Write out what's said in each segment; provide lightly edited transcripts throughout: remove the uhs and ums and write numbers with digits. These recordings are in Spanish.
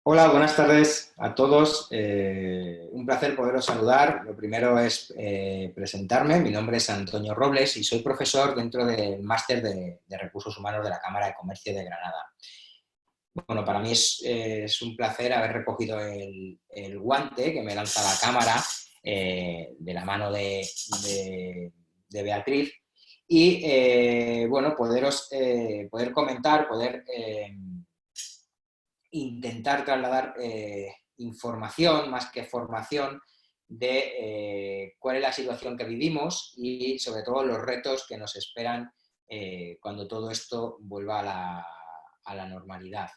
Hola, buenas tardes a todos. Un placer poderos saludar. Lo primero es presentarme. Mi nombre es Antonio Robles y soy profesor dentro del Máster de Recursos Humanos de la Cámara de Comercio de Granada. Bueno, para mí es un placer haber recogido el guante que me lanza la Cámara de la mano de Beatriz y, bueno, poder comentar, intentar trasladar información más que formación de cuál es la situación que vivimos y sobre todo los retos que nos esperan cuando todo esto vuelva a la normalidad.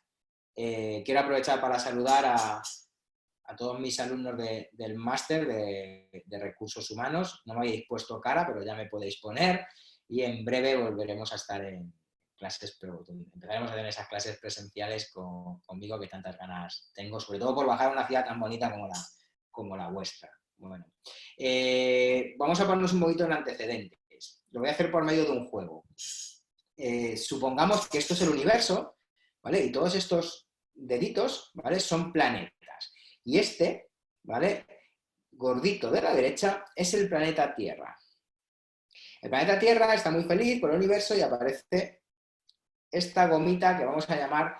Quiero aprovechar para saludar a todos mis alumnos del máster de recursos humanos. No me habéis puesto cara, pero ya me podéis poner y en breve volveremos a estar en clases, pero empezaremos a tener esas clases presenciales conmigo que tantas ganas tengo, sobre todo por bajar a una ciudad tan bonita como la vuestra. Bueno, vamos a ponernos un poquito en antecedentes. Lo voy a hacer por medio de un juego. Supongamos que esto es el universo, ¿vale? Y todos estos deditos, ¿vale? Son planetas. Y este, ¿vale? Gordito de la derecha es el planeta Tierra. El planeta Tierra está muy feliz por el universo y aparece esta gomita que vamos a llamar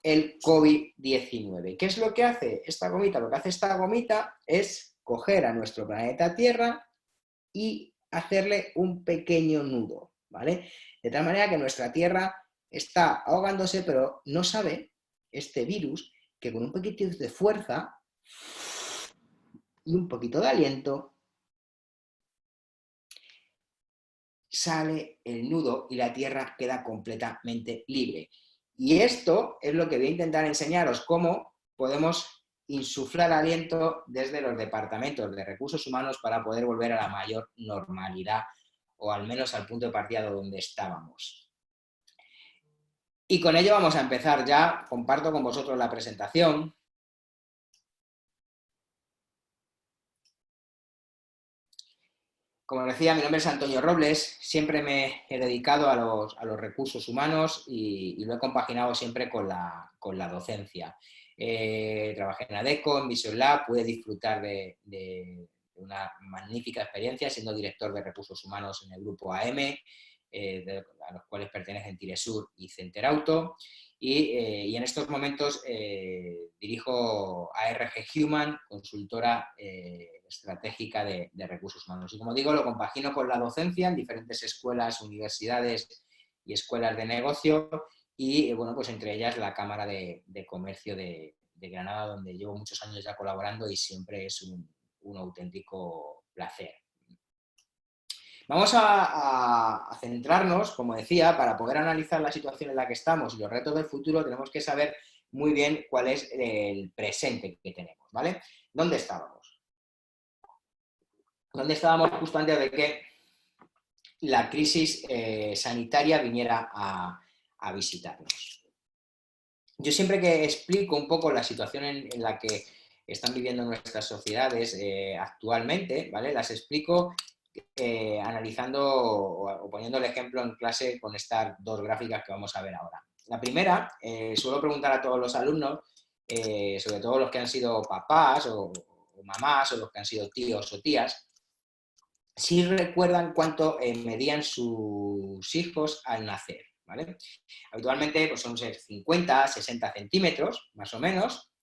el COVID-19. ¿Qué es lo que hace esta gomita? Lo que hace esta gomita es coger a nuestro planeta Tierra y hacerle un pequeño nudo, ¿vale? De tal manera que nuestra Tierra está ahogándose, pero no sabe este virus que con un poquito de fuerza y un poquito de aliento sale el nudo y la Tierra queda completamente libre. Y esto es lo que voy a intentar enseñaros, cómo podemos insuflar aliento desde los departamentos de recursos humanos para poder volver a la mayor normalidad o al menos al punto de partida de donde estábamos. Y con ello vamos a empezar ya. Comparto con vosotros la presentación. Como decía, mi nombre es Antonio Robles, siempre me he dedicado a los recursos humanos y lo he compaginado siempre con la docencia. Trabajé en ADECO, en Vision Lab, pude disfrutar de una magnífica experiencia siendo director de recursos humanos en el grupo AM, a los cuales pertenecen Tiresur y Centerauto. Y en estos momentos dirijo ARG Human, consultora estratégica de recursos humanos. Y como digo, lo compagino con la docencia en diferentes escuelas, universidades y escuelas de negocio y, bueno, pues entre ellas la Cámara de Comercio de Granada, donde llevo muchos años ya colaborando y siempre es un auténtico placer. Vamos a centrarnos, como decía, para poder analizar la situación en la que estamos y los retos del futuro, tenemos que saber muy bien cuál es el presente que tenemos, ¿vale? ¿Dónde estábamos? ¿Dónde estábamos justo antes de que la crisis sanitaria viniera a visitarnos? Yo siempre que explico un poco la situación en la que están viviendo nuestras sociedades actualmente, ¿vale? Las explico analizando o poniendo el ejemplo en clase con estas dos gráficas que vamos a ver ahora. La primera, suelo preguntar a todos los alumnos, sobre todo los que han sido papás o mamás o los que han sido tíos o tías, si recuerdan cuánto medían sus hijos al nacer, ¿vale? Habitualmente pues son 50, 60 centímetros, más o menos.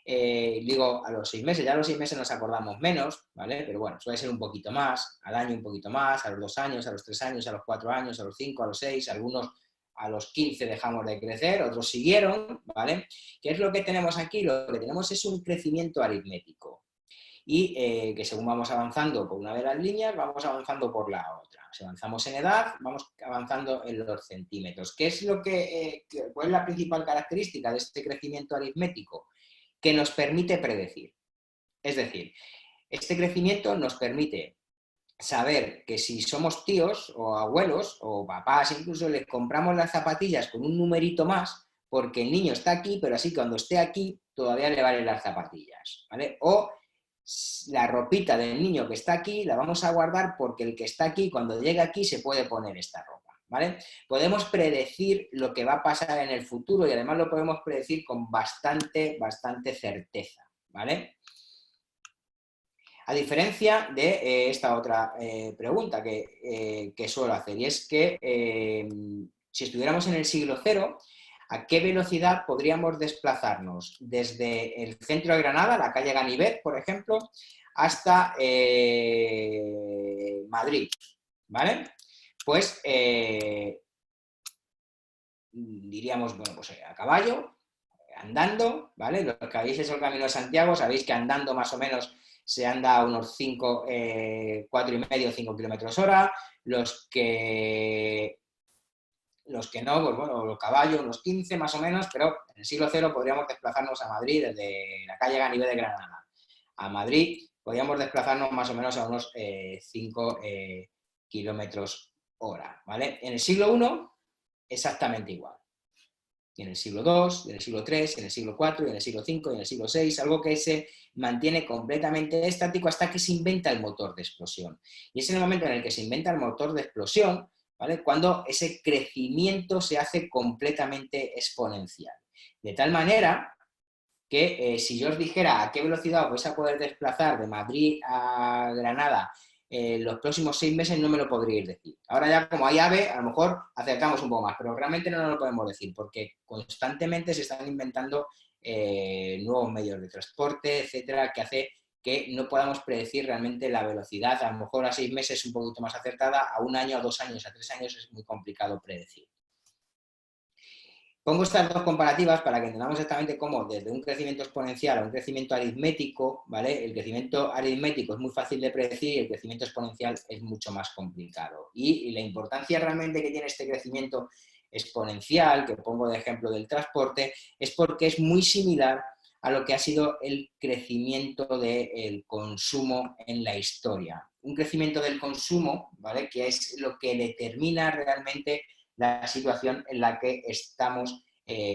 Digo, a los 6 meses, ya a los 6 meses nos acordamos menos, ¿vale? Pero bueno, suele ser un poquito más, al año un poquito más, a los 2 años, a los 3 años, a los 4 años, a los 5, a los 6, algunos a los 15 dejamos de crecer, otros siguieron, ¿vale? ¿Qué es lo que tenemos aquí? Lo que tenemos es un crecimiento aritmético y que según vamos avanzando por una de las líneas, vamos avanzando por la otra. Si avanzamos en edad, vamos avanzando en los centímetros. ¿Qué es cuál es la principal característica de este crecimiento aritmético? Que nos permite predecir. Es decir, este crecimiento nos permite saber que si somos tíos o abuelos o papás, incluso les compramos las zapatillas con un numerito más, porque el niño está aquí, pero así cuando esté aquí todavía le valen las zapatillas, ¿vale? O la ropita del niño que está aquí la vamos a guardar porque el que está aquí, cuando llegue aquí, se puede poner esta ropa, ¿vale? Podemos predecir lo que va a pasar en el futuro y además lo podemos predecir con bastante certeza, ¿vale? A diferencia de esta otra pregunta que suelo hacer, y es que si estuviéramos en el siglo cero, ¿a qué velocidad podríamos desplazarnos desde el centro de Granada, la calle Ganivet, por ejemplo, hasta Madrid? ¿Vale? Pues diríamos, bueno, pues a caballo, andando, ¿vale? Los que habéis hecho el Camino de Santiago sabéis que andando más o menos se anda a unos 4,5, 5 kilómetros hora. Los que no, pues bueno, los caballos, unos 15 más o menos, pero en el siglo cero podríamos desplazarnos a Madrid desde la calle Ganivet de Granada a Madrid, podríamos desplazarnos más o menos a unos 5 kilómetros hora, ¿vale? En el siglo I, exactamente igual. Y en el siglo II, y en el siglo III, y en el siglo IV, y en el siglo V, y en el siglo VI, algo que se mantiene completamente estático hasta que se inventa el motor de explosión. Y es en el momento en el que se inventa el motor de explosión, ¿vale?, cuando ese crecimiento se hace completamente exponencial. De tal manera que si yo os dijera a qué velocidad os vais a poder desplazar de Madrid a Granada los próximos 6 meses, no me lo podríais decir. Ahora ya como hay AVE, a lo mejor acercamos un poco más, pero realmente no nos lo podemos decir, porque constantemente se están inventando nuevos medios de transporte, etcétera, que hace que no podamos predecir realmente la velocidad. A lo mejor a 6 meses es un poquito más acertada, a 1 año, a 2 años, a 3 años es muy complicado predecir. Pongo estas dos comparativas para que entendamos exactamente cómo desde un crecimiento exponencial a un crecimiento aritmético, ¿vale? El crecimiento aritmético es muy fácil de predecir y el crecimiento exponencial es mucho más complicado. Y la importancia realmente que tiene este crecimiento exponencial, que pongo de ejemplo del transporte, es porque es muy similar a lo que ha sido el crecimiento del consumo en la historia. Un crecimiento del consumo, ¿vale?, que es lo que determina realmente la situación en la que estamos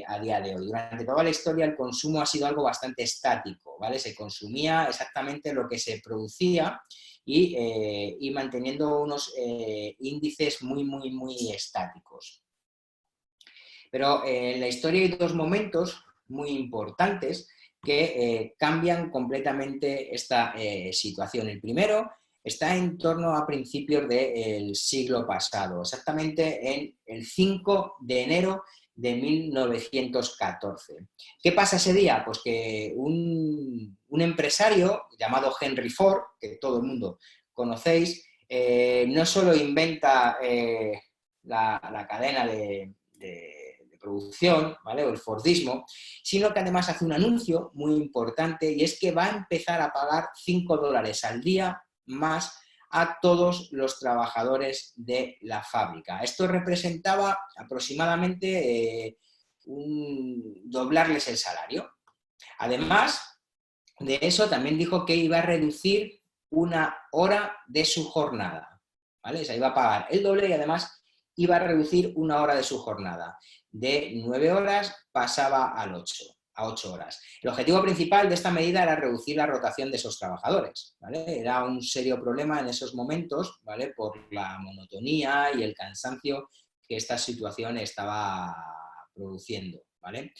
a día de hoy. Durante toda la historia el consumo ha sido algo bastante estático, ¿vale? Se consumía exactamente lo que se producía y manteniendo unos índices muy estáticos. Pero en la historia hay dos momentos muy importantes que cambian completamente esta situación. El primero está en torno a principios del siglo pasado, exactamente en el 5 de enero de 1914. ¿Qué pasa ese día? Pues que un empresario llamado Henry Ford, que todo el mundo conocéis, no solo inventa la cadena de producción, ¿vale?, o el Fordismo, sino que además hace un anuncio muy importante y es que va a empezar a pagar $5 al día más a todos los trabajadores de la fábrica. Esto representaba aproximadamente doblarles el salario. Además de eso, también dijo que iba a reducir 1 hora de su jornada, ¿vale? O sea, iba a pagar el doble y además iba a reducir 1 hora de su jornada. De 9 horas pasaba a 8 horas. El objetivo principal de esta medida era reducir la rotación de esos trabajadores, ¿vale? Era un serio problema en esos momentos, ¿vale?, por la monotonía y el cansancio que esta situación estaba produciendo, ¿vale?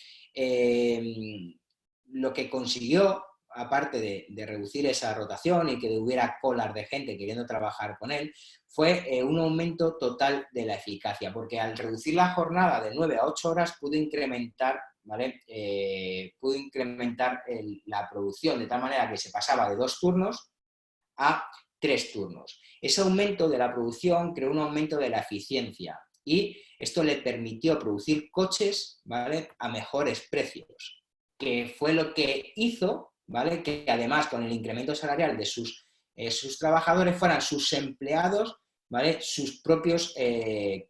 Lo que consiguió, aparte de reducir esa rotación y que hubiera colas de gente queriendo trabajar con él, fue un aumento total de la eficacia, porque al reducir la jornada de 9 a 8 horas pudo incrementar, ¿vale?, la producción de tal manera que se pasaba de 2 turnos a 3 turnos. Ese aumento de la producción creó un aumento de la eficiencia y esto le permitió producir coches, ¿vale?, a mejores precios, que fue lo que hizo, ¿vale?, que además con el incremento salarial de sus trabajadores fueran sus empleados, ¿vale?, sus propios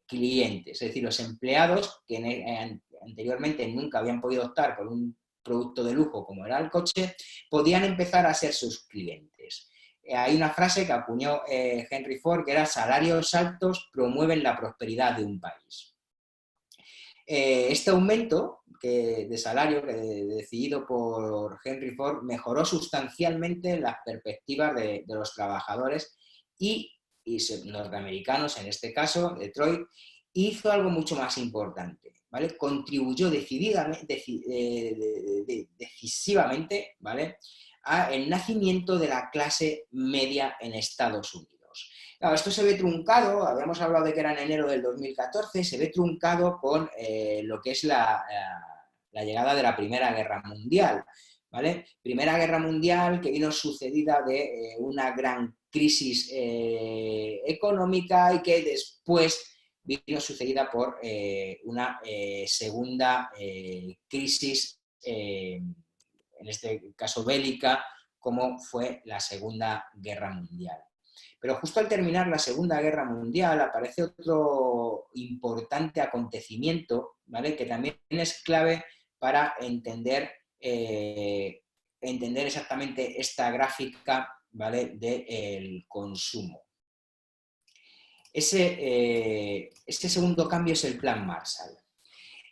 clientes. Es decir, los empleados que anteriormente nunca habían podido optar por un producto de lujo como era el coche, podían empezar a ser sus clientes. Hay una frase que acuñó Henry Ford que era: salarios altos promueven la prosperidad de un país. Este aumento de salario decidido por Henry Ford mejoró sustancialmente las perspectivas de los trabajadores y norteamericanos, en este caso, Detroit, hizo algo mucho más importante, ¿vale? Contribuyó decisivamente, ¿vale?, al nacimiento de la clase media en Estados Unidos. Claro, esto se ve truncado, habíamos hablado de que era en enero del 2014, se ve truncado con lo que es la llegada de la Primera Guerra Mundial, ¿vale? Primera Guerra Mundial que vino sucedida de una gran crisis económica y que después vino sucedida por una segunda crisis, en este caso bélica, como fue la Segunda Guerra Mundial. Pero justo al terminar la Segunda Guerra Mundial aparece otro importante acontecimiento, ¿vale?, que también es clave para entender exactamente esta gráfica, ¿vale?, del consumo. Este segundo cambio es el Plan Marshall.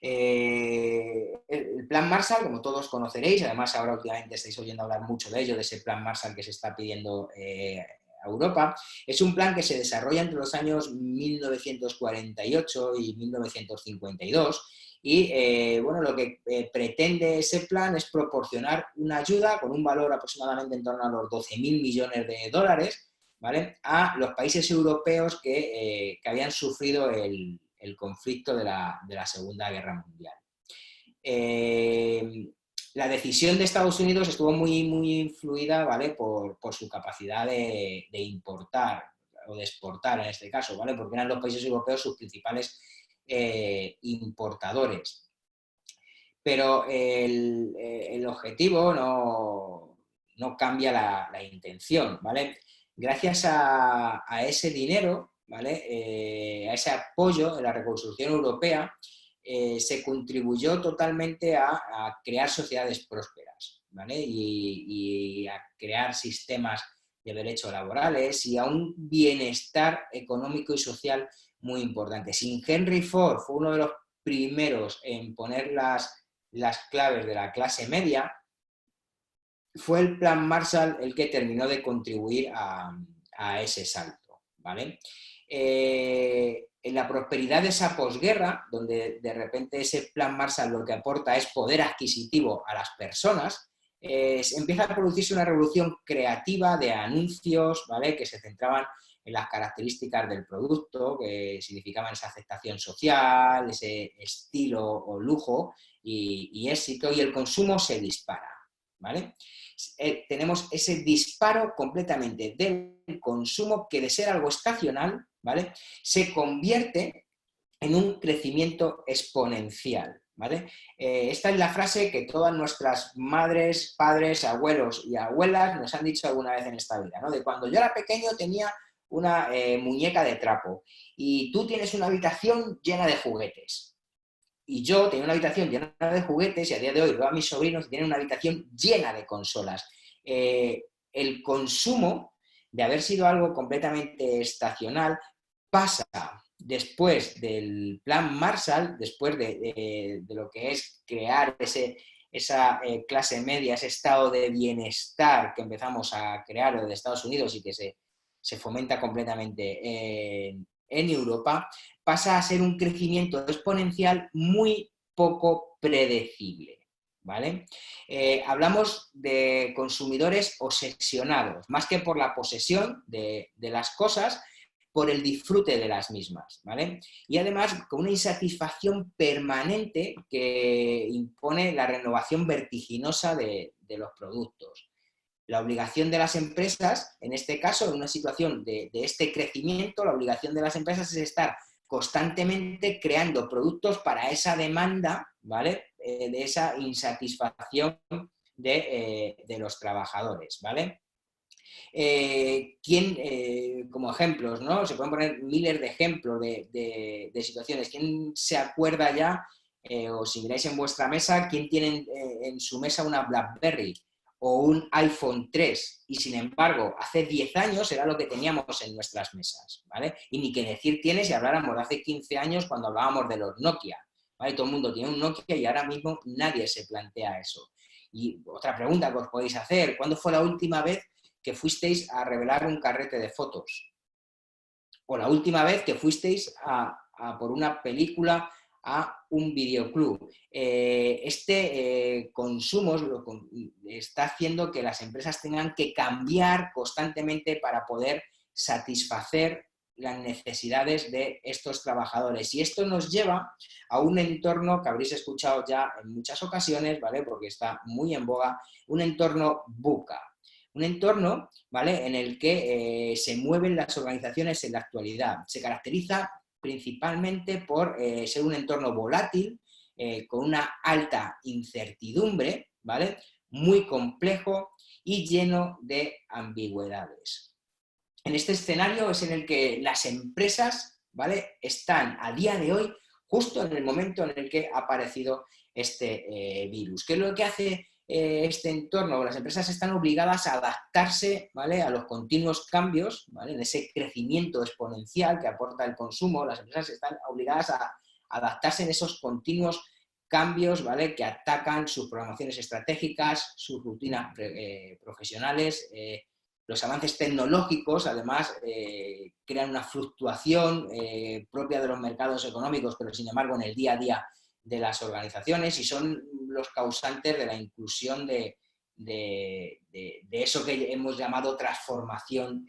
El Plan Marshall, como todos conoceréis, además ahora últimamente estáis oyendo hablar mucho de ello, de ese Plan Marshall que se está pidiendo a Europa, es un plan que se desarrolla entre los años 1948 y 1952 y bueno, lo que pretende ese plan es proporcionar una ayuda con un valor aproximadamente en torno a los 12.000 millones de dólares, ¿vale?, a los países europeos que habían sufrido el conflicto de la Segunda Guerra Mundial. La decisión de Estados Unidos estuvo muy influida, ¿vale?, por su capacidad de importar o de exportar en este caso, ¿vale?, porque eran los países europeos sus principales importadores. Pero el objetivo no cambia la intención, ¿vale? Gracias a ese dinero, ¿vale?, a ese apoyo de la reconstrucción europea, se contribuyó totalmente a crear sociedades prósperas, ¿vale?, y a crear sistemas de derechos laborales y a un bienestar económico y social muy importante. Sin Henry Ford, fue uno de los primeros en poner las claves de la clase media, fue el Plan Marshall el que terminó de contribuir a ese salto, ¿vale? En la prosperidad de esa posguerra, donde de repente ese Plan Marshall lo que aporta es poder adquisitivo a las personas, empieza a producirse una revolución creativa de anuncios, ¿vale?, que se centraban en las características del producto, que significaban esa aceptación social, ese estilo o lujo y éxito, y el consumo se dispara, ¿vale? Tenemos ese disparo completamente del consumo que, de ser algo estacional, ¿vale?, se convierte en un crecimiento exponencial, ¿vale? Esta es la frase que todas nuestras madres, padres, abuelos y abuelas nos han dicho alguna vez en esta vida, ¿no? De cuando yo era pequeño tenía una muñeca de trapo y tú tienes una habitación llena de juguetes. Y yo tenía una habitación llena de juguetes y a día de hoy veo a mis sobrinos que tienen una habitación llena de consolas. El consumo, de haber sido algo completamente estacional, pasa después del Plan Marshall, después de lo que es crear esa clase media, ese estado de bienestar que empezamos a crear desde Estados Unidos y que se fomenta completamente en Europa, pasa a ser un crecimiento exponencial muy poco predecible, ¿vale? Hablamos de consumidores obsesionados, más que por la posesión de las cosas, por el disfrute de las mismas, ¿vale? Y además con una insatisfacción permanente que impone la renovación vertiginosa de los productos. La obligación de las empresas, en este caso, en una situación de este crecimiento, la obligación de las empresas es estar constantemente creando productos para esa demanda, ¿vale?, de esa insatisfacción de los trabajadores, ¿vale? Como ejemplos, ¿no? Se pueden poner miles de ejemplos de situaciones. ¿Quién se acuerda ya, o si miráis en vuestra mesa, quién tiene en su mesa una BlackBerry o un iPhone 3? Y sin embargo, hace 10 años era lo que teníamos en nuestras mesas, ¿vale? Y ni qué decir tiene si habláramos de hace 15 años cuando hablábamos de los Nokia, ¿vale? Todo el mundo tiene un Nokia y ahora mismo nadie se plantea eso. Y otra pregunta que os podéis hacer: ¿cuándo fue la última vez que fuisteis a revelar un carrete de fotos? O la última vez que fuisteis por una película, a un videoclub. Este consumo está haciendo que las empresas tengan que cambiar constantemente para poder satisfacer las necesidades de estos trabajadores. Y esto nos lleva a un entorno que habréis escuchado ya en muchas ocasiones, ¿vale? Porque está muy en boga, un entorno VUCA. Un entorno, ¿vale?, en el que se mueven las organizaciones en la actualidad. Se caracteriza principalmente por ser un entorno volátil, con una alta incertidumbre, ¿vale?, muy complejo y lleno de ambigüedades. En este escenario es en el que las empresas, ¿vale?, están a día de hoy justo en el momento en el que ha aparecido este virus. ¿Qué es lo que hace este entorno? Las empresas están obligadas a adaptarse, ¿vale?, a los continuos cambios, ¿vale?, en ese crecimiento exponencial que aporta el consumo. Las empresas están obligadas a adaptarse en esos continuos cambios, ¿vale?, que atacan sus programaciones estratégicas, sus rutinas profesionales. Los avances tecnológicos, además, crean una fluctuación propia de los mercados económicos, pero sin embargo en el día a día de las organizaciones, y son los causantes de la inclusión de eso que hemos llamado transformación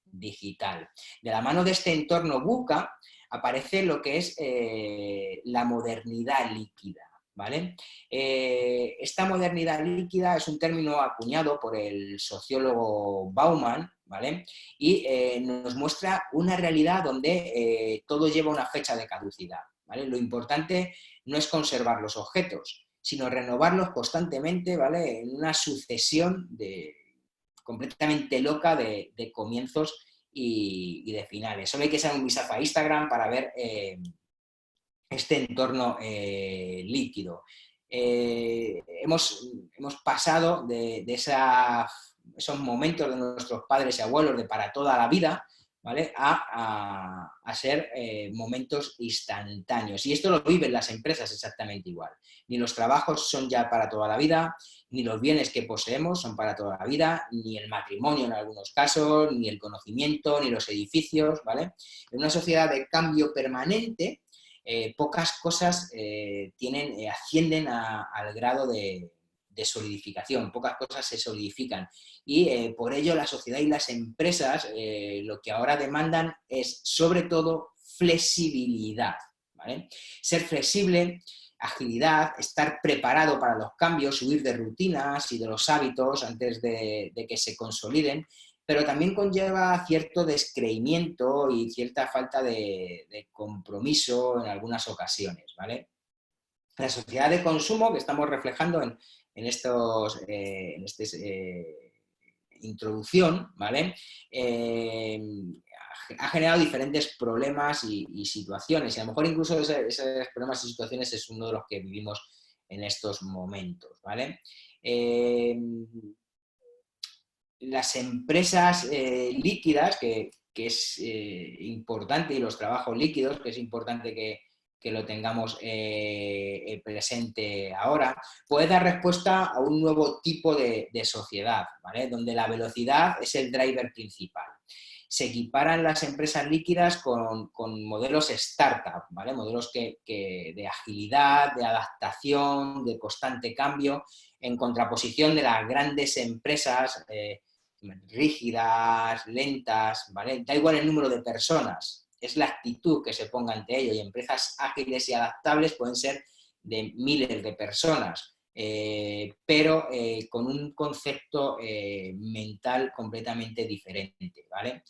digital. De la mano de este entorno VUCA aparece lo que es la modernidad líquida, ¿vale? Esta modernidad líquida es un término acuñado por el sociólogo Bauman, ¿vale? Y nos muestra una realidad donde todo lleva una fecha de caducidad, ¿vale? Lo importante no es conservar los objetos, sino renovarlos constantemente, ¿vale?, en una sucesión completamente loca de comienzos y de finales. Solo hay que echar un vistazo a Instagram para ver este entorno líquido. Hemos pasado de esos momentos de nuestros padres y abuelos de para toda la vida, ¿vale?, a ser momentos instantáneos. Y esto lo viven las empresas exactamente igual. Ni los trabajos son ya para toda la vida, ni los bienes que poseemos son para toda la vida, ni el matrimonio en algunos casos, ni el conocimiento, ni los edificios, ¿vale? En una sociedad de cambio permanente, pocas cosas ascienden al grado de solidificación, pocas cosas se solidifican, y por ello la sociedad y las empresas lo que ahora demandan es sobre todo flexibilidad, ¿vale? Ser flexible, agilidad, estar preparado para los cambios, huir de rutinas y de los hábitos antes de que se consoliden, pero también conlleva cierto descreimiento y cierta falta de compromiso en algunas ocasiones, ¿vale? La sociedad de consumo que estamos reflejando en esta introducción, ¿vale?, ha generado diferentes problemas y situaciones, y a lo mejor incluso esos problemas y situaciones es uno de los que vivimos en estos momentos, ¿vale? Las empresas líquidas, que es importante, y los trabajos líquidos, que es importante que lo tengamos presente ahora, puede dar respuesta a un nuevo tipo de sociedad, ¿vale?, donde la velocidad es el driver principal. Se equiparan las empresas líquidas con modelos startup, ¿vale?, modelos de agilidad, de adaptación, de constante cambio, en contraposición de las grandes empresas rígidas, lentas, ¿vale? Da igual el número de personas, es la actitud que se ponga ante ello, y empresas ágiles y adaptables pueden ser de miles de personas, pero con un concepto mental completamente diferente, ¿vale?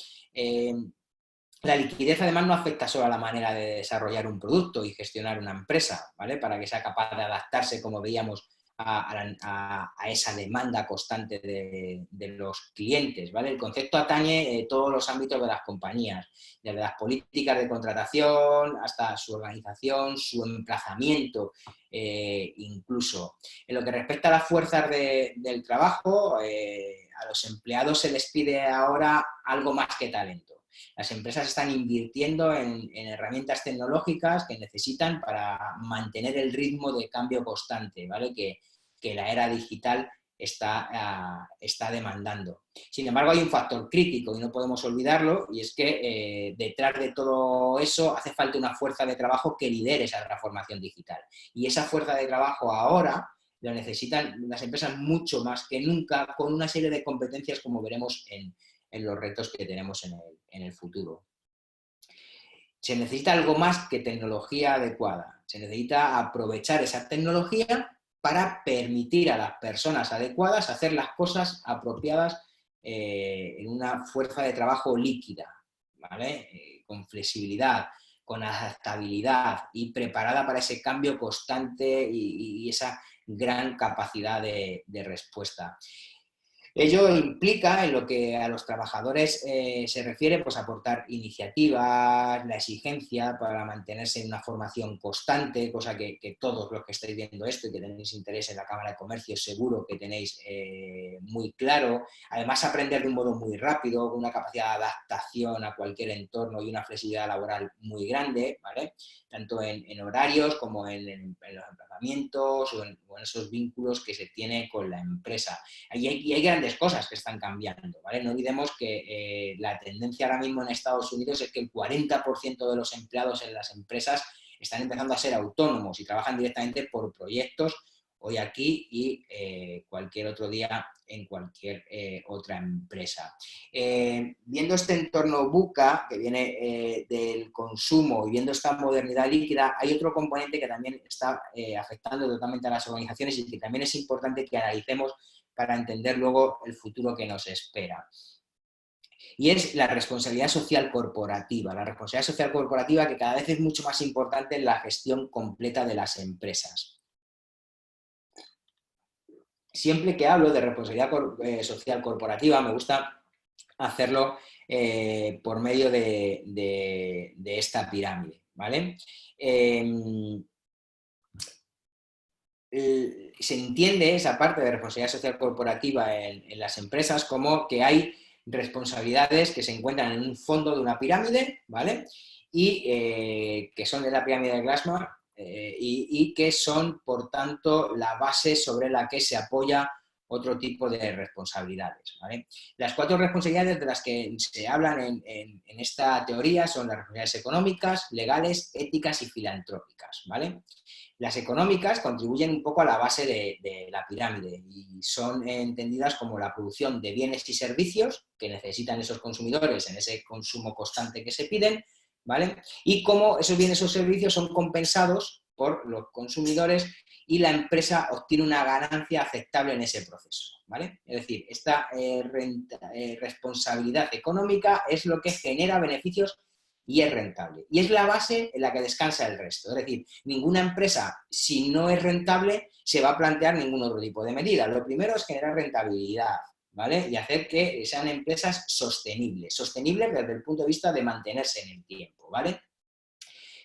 La liquidez además no afecta solo a la manera de desarrollar un producto y gestionar una empresa, ¿vale?, para que sea capaz de adaptarse, como veíamos, a esa demanda constante de los clientes, ¿vale? El concepto atañe todos los ámbitos de las compañías, desde las políticas de contratación hasta su organización, su emplazamiento, incluso. En lo que respecta a las fuerzas del trabajo, a los empleados se les pide ahora algo más que talento. Las empresas están invirtiendo en herramientas tecnológicas que necesitan para mantener el ritmo de cambio constante, ¿vale?, que la era digital está demandando. Sin embargo, hay un factor crítico y no podemos olvidarlo, y es que detrás de todo eso hace falta una fuerza de trabajo que lidere esa transformación digital. Y esa fuerza de trabajo ahora lo necesitan las empresas mucho más que nunca, con una serie de competencias como veremos en los retos que tenemos en el futuro. Se necesita algo más que tecnología adecuada. Se necesita aprovechar esa tecnología para permitir a las personas adecuadas hacer las cosas apropiadas en una fuerza de trabajo líquida, ¿vale? Con flexibilidad, con adaptabilidad y preparada para ese cambio constante y esa gran capacidad de respuesta. Ello implica, en lo que a los trabajadores se refiere, pues aportar iniciativas, la exigencia para mantenerse en una formación constante, cosa que todos los que estáis viendo esto y que tenéis interés en la Cámara de Comercio seguro que tenéis muy claro. Además, aprender de un modo muy rápido, con una capacidad de adaptación a cualquier entorno y una flexibilidad laboral muy grande, ¿vale? Tanto en horarios como en los emplazamientos o en esos vínculos que se tiene con la empresa. Y hay grandes cosas que están cambiando, ¿vale? No olvidemos que la tendencia ahora mismo en Estados Unidos es que el 40% de los empleados en las empresas están empezando a ser autónomos y trabajan directamente por proyectos, hoy aquí y cualquier otro día en cualquier otra empresa. Viendo este entorno VUCA, que viene del consumo, y viendo esta modernidad líquida, hay otro componente que también está afectando totalmente a las organizaciones y que también es importante que analicemos para entender luego el futuro que nos espera. Y es la responsabilidad social corporativa. La responsabilidad social corporativa que cada vez es mucho más importante en la gestión completa de las empresas. Siempre que hablo de responsabilidad social corporativa me gusta hacerlo por medio de esta pirámide, ¿vale? Se entiende esa parte de responsabilidad social corporativa en las empresas como que hay responsabilidades que se encuentran en un fondo de una pirámide, ¿vale? Y que son de la pirámide de Glassman y que son, por tanto, la base sobre la que se apoya otro tipo de responsabilidades, ¿vale? Las 4 responsabilidades de las que se hablan en esta teoría son las responsabilidades económicas, legales, éticas y filantrópicas, ¿vale? Las económicas contribuyen un poco a la base de la pirámide y son entendidas como la producción de bienes y servicios que necesitan esos consumidores en ese consumo constante que se piden, ¿vale? Y cómo esos bienes o servicios son compensados por los consumidores y la empresa obtiene una ganancia aceptable en ese proceso, ¿vale? Es decir, esta responsabilidad económica es lo que genera beneficios y es rentable. Y es la base en la que descansa el resto. Es decir, ninguna empresa, si no es rentable, se va a plantear ningún otro tipo de medida. Lo primero es generar rentabilidad, ¿vale? Y hacer que sean empresas sostenibles. Sostenibles desde el punto de vista de mantenerse en el tiempo, ¿vale?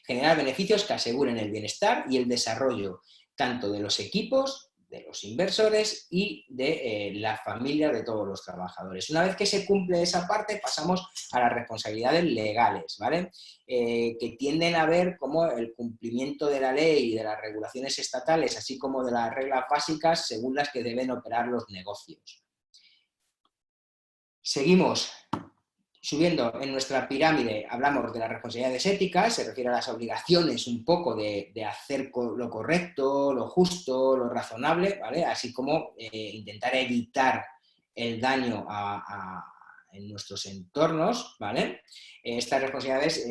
Generar beneficios que aseguren el bienestar y el desarrollo tanto de los equipos, de los inversores y de la familia de todos los trabajadores. Una vez que se cumple esa parte, pasamos a las responsabilidades legales, ¿vale? Que tienden a ver como el cumplimiento de la ley y de las regulaciones estatales, así como de las reglas básicas según las que deben operar los negocios. Seguimos. Subiendo en nuestra pirámide, hablamos de las responsabilidades éticas, se refiere a las obligaciones un poco de hacer lo correcto, lo justo, lo razonable, ¿vale? Así como intentar evitar el daño en nuestros entornos, ¿vale? Estas responsabilidades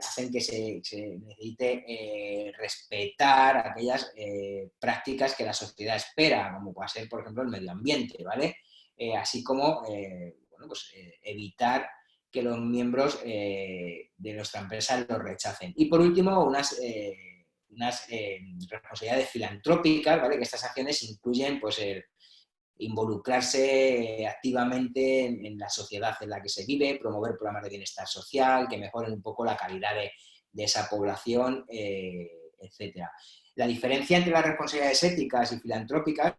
hacen que se necesite respetar aquellas prácticas que la sociedad espera, como puede ser, por ejemplo, el medio ambiente, ¿vale? Así como bueno, pues, evitar que los miembros de nuestra empresa lo rechacen. Y por último, unas responsabilidades filantrópicas, ¿vale? Que estas acciones incluyen pues, el involucrarse activamente en la sociedad en la que se vive, promover programas de bienestar social, que mejoren un poco la calidad de esa población, etcétera. La diferencia entre las responsabilidades éticas y filantrópicas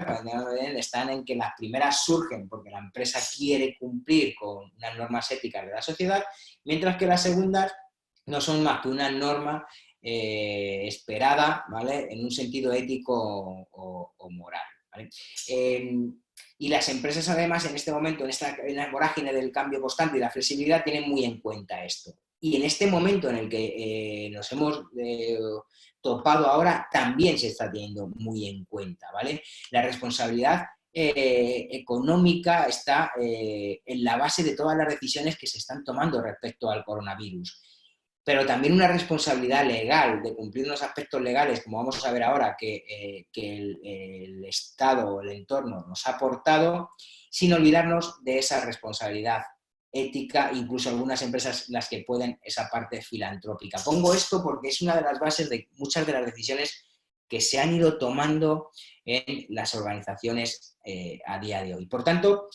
están en que las primeras surgen porque la empresa quiere cumplir con unas normas éticas de la sociedad, mientras que las segundas no son más que una norma esperada, ¿vale? En un sentido ético o moral, ¿vale? Y las empresas, además, en este momento, en la vorágine del cambio constante y la flexibilidad, tienen muy en cuenta esto. Y en este momento en el que nos hemos topado ahora, también se está teniendo muy en cuenta, ¿vale? La responsabilidad económica está en la base de todas las decisiones que se están tomando respecto al coronavirus. Pero también una responsabilidad legal de cumplir unos aspectos legales, como vamos a ver ahora, que el Estado o el entorno nos ha aportado, sin olvidarnos de esa responsabilidad ética, incluso algunas empresas las que pueden esa parte filantrópica. Pongo esto porque es una de las bases de muchas de las decisiones que se han ido tomando en las organizaciones a día de hoy. Por tanto,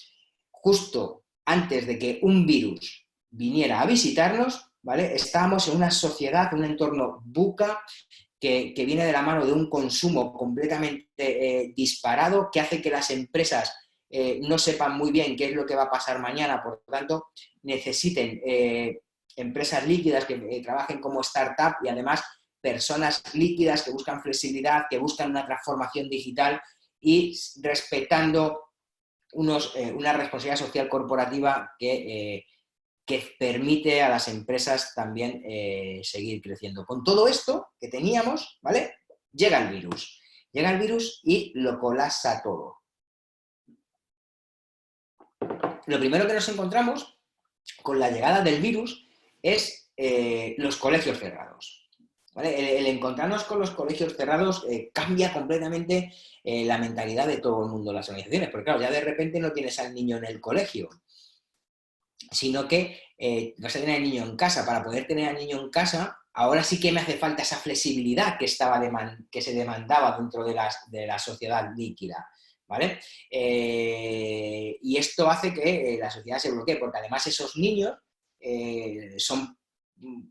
justo antes de que un virus viniera a visitarnos, ¿vale? Estábamos en una sociedad, un entorno VUCA, que viene de la mano de un consumo completamente disparado, que hace que las empresas no sepan muy bien qué es lo que va a pasar mañana, por lo tanto, necesiten empresas líquidas que trabajen como startup y además personas líquidas que buscan flexibilidad, que buscan una transformación digital y respetando una responsabilidad social corporativa que permite a las empresas también seguir creciendo. Con todo esto que teníamos, ¿vale? Llega el virus. Llega el virus y lo colapsa todo. Lo primero que nos encontramos con la llegada del virus es los colegios cerrados. ¿Vale? El encontrarnos con los colegios cerrados cambia completamente la mentalidad de todo el mundo en las organizaciones, porque claro, ya de repente no tienes al niño en el colegio, sino que vas a tener al niño en casa. Para poder tener al niño en casa, ahora sí que me hace falta esa flexibilidad que se demandaba dentro de la sociedad líquida, ¿vale? Y esto hace que la sociedad se bloquee, porque además esos niños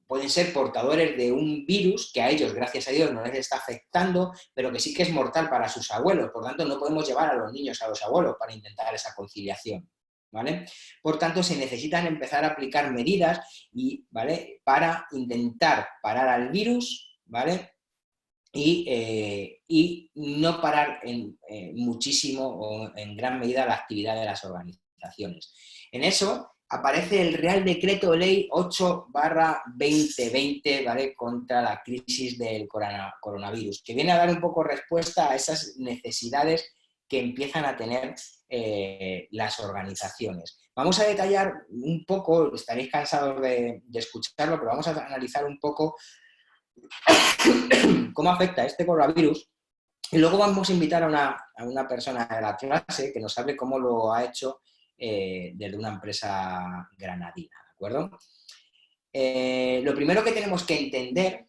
pueden ser portadores de un virus que a ellos, gracias a Dios, no les está afectando, pero que sí que es mortal para sus abuelos. Por tanto, no podemos llevar a los niños a los abuelos para intentar esa conciliación, ¿vale? Por tanto, se necesitan empezar a aplicar medidas ¿vale? Para intentar parar al virus, ¿vale? Y no parar muchísimo o en gran medida la actividad de las organizaciones. En eso aparece el Real Decreto Ley 8/2020, ¿vale? Contra la crisis del coronavirus, que viene a dar un poco respuesta a esas necesidades que empiezan a tener las organizaciones. Vamos a detallar un poco, estaréis cansados de escucharlo, pero vamos a analizar un poco cómo afecta este coronavirus. Y luego vamos a invitar a una persona de la clase que nos hable cómo lo ha hecho desde una empresa granadina, ¿de acuerdo? Lo primero que tenemos que entender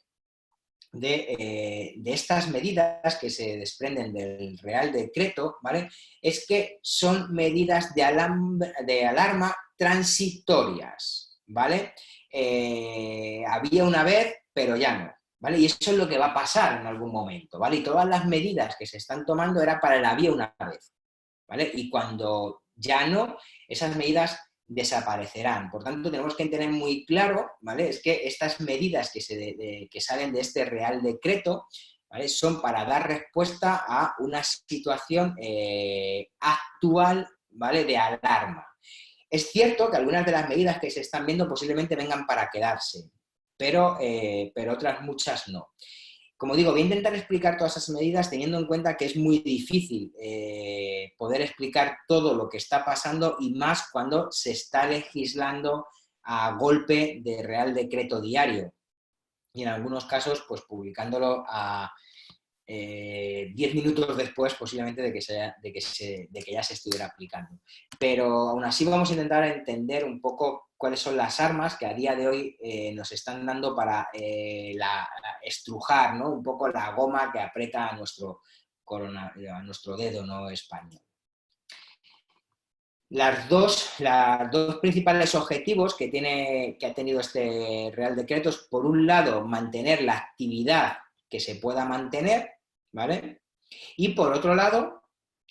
de estas medidas que se desprenden del Real Decreto, ¿vale? Es que son medidas de alarma transitorias, ¿vale? Había una vez, pero ya no, ¿vale? Y eso es lo que va a pasar en algún momento, ¿vale? Y todas las medidas que se están tomando era para el había una vez, ¿vale? Y cuando ya no, esas medidas desaparecerán. Por tanto, tenemos que tener muy claro, ¿vale? Es que estas medidas que salen de este Real Decreto, ¿vale? Son para dar respuesta a una situación actual, ¿vale? De alarma. Es cierto que algunas de las medidas que se están viendo posiblemente vengan para quedarse, pero otras muchas no. Como digo, voy a intentar explicar todas esas medidas teniendo en cuenta que es muy difícil poder explicar todo lo que está pasando y más cuando se está legislando a golpe de Real Decreto diario y en algunos casos pues publicándolo a 10 minutos después posiblemente de que ya se estuviera aplicando. Pero aún así vamos a intentar entender un poco cuáles son las armas que a día de hoy nos están dando para estrujar, ¿no? Un poco la goma que aprieta a nuestro dedo, ¿no? Español. Los dos principales objetivos que ha tenido este Real Decreto es, por un lado, mantener la actividad que se pueda mantener, ¿vale? Y por otro lado,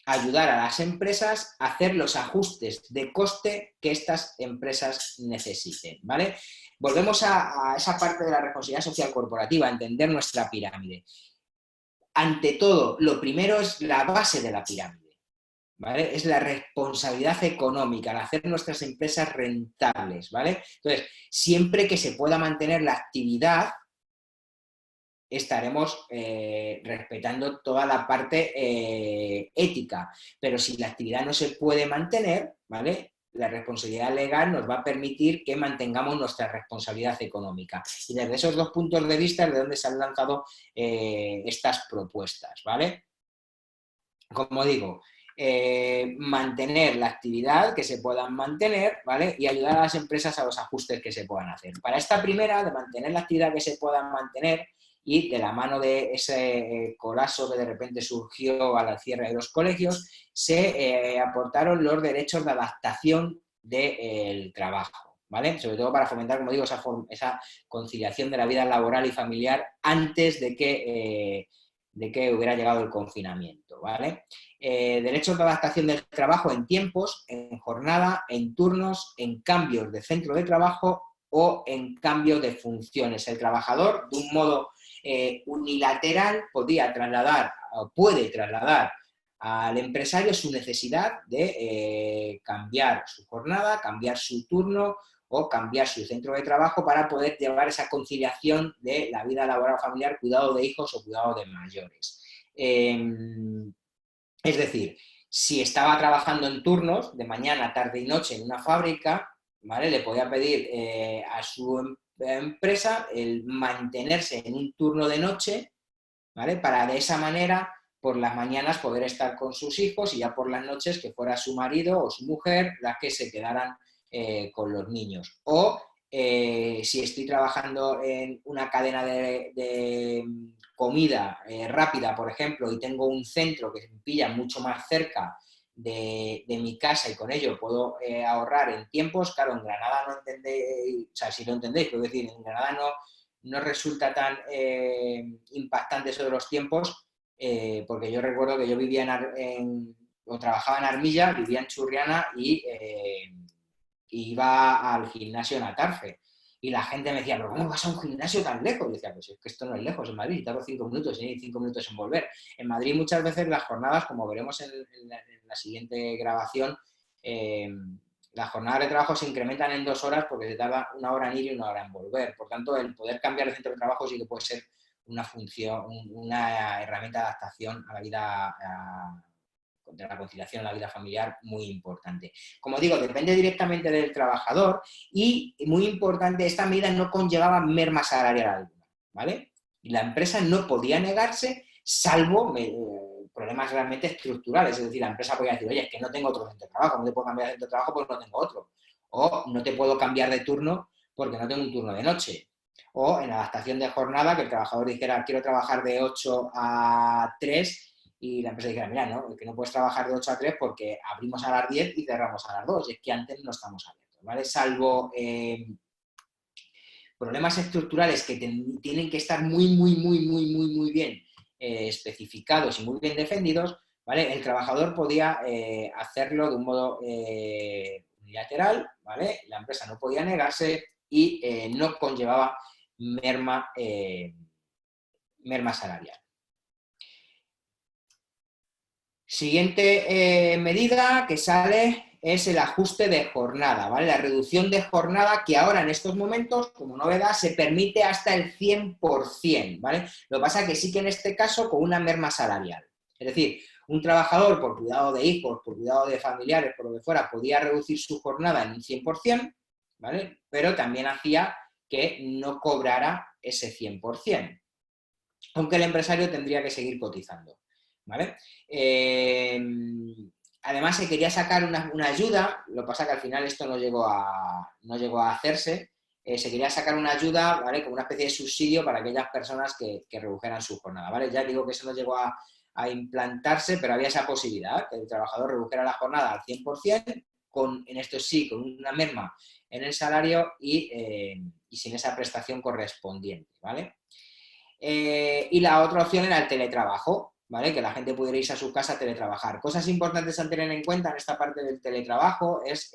ayudar a las empresas a hacer los ajustes de coste que estas empresas necesiten, ¿vale? Volvemos a esa parte de la responsabilidad social corporativa, a entender nuestra pirámide. Ante todo, lo primero es la base de la pirámide. ¿vale? Es la responsabilidad económica, el hacer nuestras empresas rentables, ¿vale? Entonces, siempre que se pueda mantener la actividad, estaremos respetando toda la parte ética, pero si la actividad no se puede mantener, ¿vale? La responsabilidad legal nos va a permitir que mantengamos nuestra responsabilidad económica. Y desde esos dos puntos de vista es de donde se han lanzado estas propuestas, ¿vale? Como digo, mantener la actividad, que se puedan mantener, ¿vale? Y ayudar a las empresas a los ajustes que se puedan hacer. Para esta primera, de mantener la actividad que se pueda mantener y de la mano de ese colapso que de repente surgió al cierre de los colegios, se aportaron los derechos de adaptación del trabajo, ¿vale? Sobre todo para fomentar, como digo, esa conciliación de la vida laboral y familiar antes de que hubiera llegado el confinamiento, ¿vale? Derechos de adaptación del trabajo en tiempos, en jornada, en turnos, en cambios de centro de trabajo o en cambio de funciones. El trabajador, de un modo unilateral, podía trasladar o puede trasladar al empresario su necesidad de cambiar su jornada, cambiar su turno o cambiar su centro de trabajo para poder llevar esa conciliación de la vida laboral familiar, cuidado de hijos o cuidado de mayores. Es decir, si estaba trabajando en turnos de mañana, tarde y noche en una fábrica, ¿vale? Le podía pedir a su empresa el mantenerse en un turno de noche, ¿vale? Para de esa manera, por las mañanas, poder estar con sus hijos y ya por las noches que fuera su marido o su mujer las que se quedaran con los niños. O si estoy trabajando en una cadena de comida rápida, por ejemplo, y tengo un centro que me pilla mucho más cerca de mi casa y con ello puedo ahorrar en tiempos, claro, en Granada no entendéis, o sea, si lo entendéis, quiero decir, en Granada no resulta tan impactante eso de los tiempos, porque yo recuerdo que yo vivía o trabajaba en Armilla, vivía en Churriana y iba al gimnasio en Atarfe. Y la gente me decía, ¿pero cómo vas a un gimnasio tan lejos? Y decía, pues es que esto no es lejos en Madrid, tardo 5 minutos y 5 minutos en volver. En Madrid muchas veces las jornadas, como veremos en la siguiente grabación, las jornadas de trabajo se incrementan en 2 horas porque se tarda 1 hora en ir y 1 hora en volver. Por tanto, el poder cambiar de centro de trabajo sí que puede ser una función, una herramienta de adaptación a la vida, de la conciliación en la vida familiar muy importante. Como digo, depende directamente del trabajador y, muy importante, esta medida no conllevaba merma salarial alguna, ¿vale? Y la empresa no podía negarse, salvo problemas realmente estructurales, es decir, la empresa podía decir, oye, es que no tengo otro centro de trabajo, no te puedo cambiar de centro de trabajo porque no tengo otro, o no te puedo cambiar de turno porque no tengo un turno de noche, o en adaptación de jornada, que el trabajador dijera, quiero trabajar de 8 a 3, y la empresa dijera, mira, no, que no puedes trabajar de 8 a 3 porque abrimos a las 10 y cerramos a las 2, y es que antes no estamos abiertos, ¿vale? Salvo problemas estructurales que tienen que estar muy bien especificados y muy bien defendidos, ¿vale? El trabajador podía hacerlo de un modo unilateral, ¿vale? La empresa no podía negarse y no conllevaba merma salarial. Siguiente medida que sale es el ajuste de jornada, ¿vale? La reducción de jornada que ahora en estos momentos, como novedad, se permite hasta el 100%, ¿vale? Lo que pasa es que sí que en este caso con una merma salarial. Es decir, un trabajador por cuidado de hijos, por cuidado de familiares, por lo que fuera, podía reducir su jornada en un 100%, ¿vale? Pero también hacía que no cobrara ese 100%, aunque el empresario tendría que seguir cotizando, ¿vale? Además, se quería sacar una ayuda, lo que pasa que al final esto no llegó a hacerse, se quería sacar una ayuda, ¿vale? Como una especie de subsidio para aquellas personas que redujeran su jornada, ¿vale? Ya digo que eso no llegó a implantarse, pero había esa posibilidad, que el trabajador redujera la jornada al 100%, en esto sí, con una merma en el salario y sin esa prestación correspondiente, ¿vale? Y la otra opción era el teletrabajo, ¿vale? Que la gente pudiera irse a su casa a teletrabajar. Cosas importantes a tener en cuenta en esta parte del teletrabajo es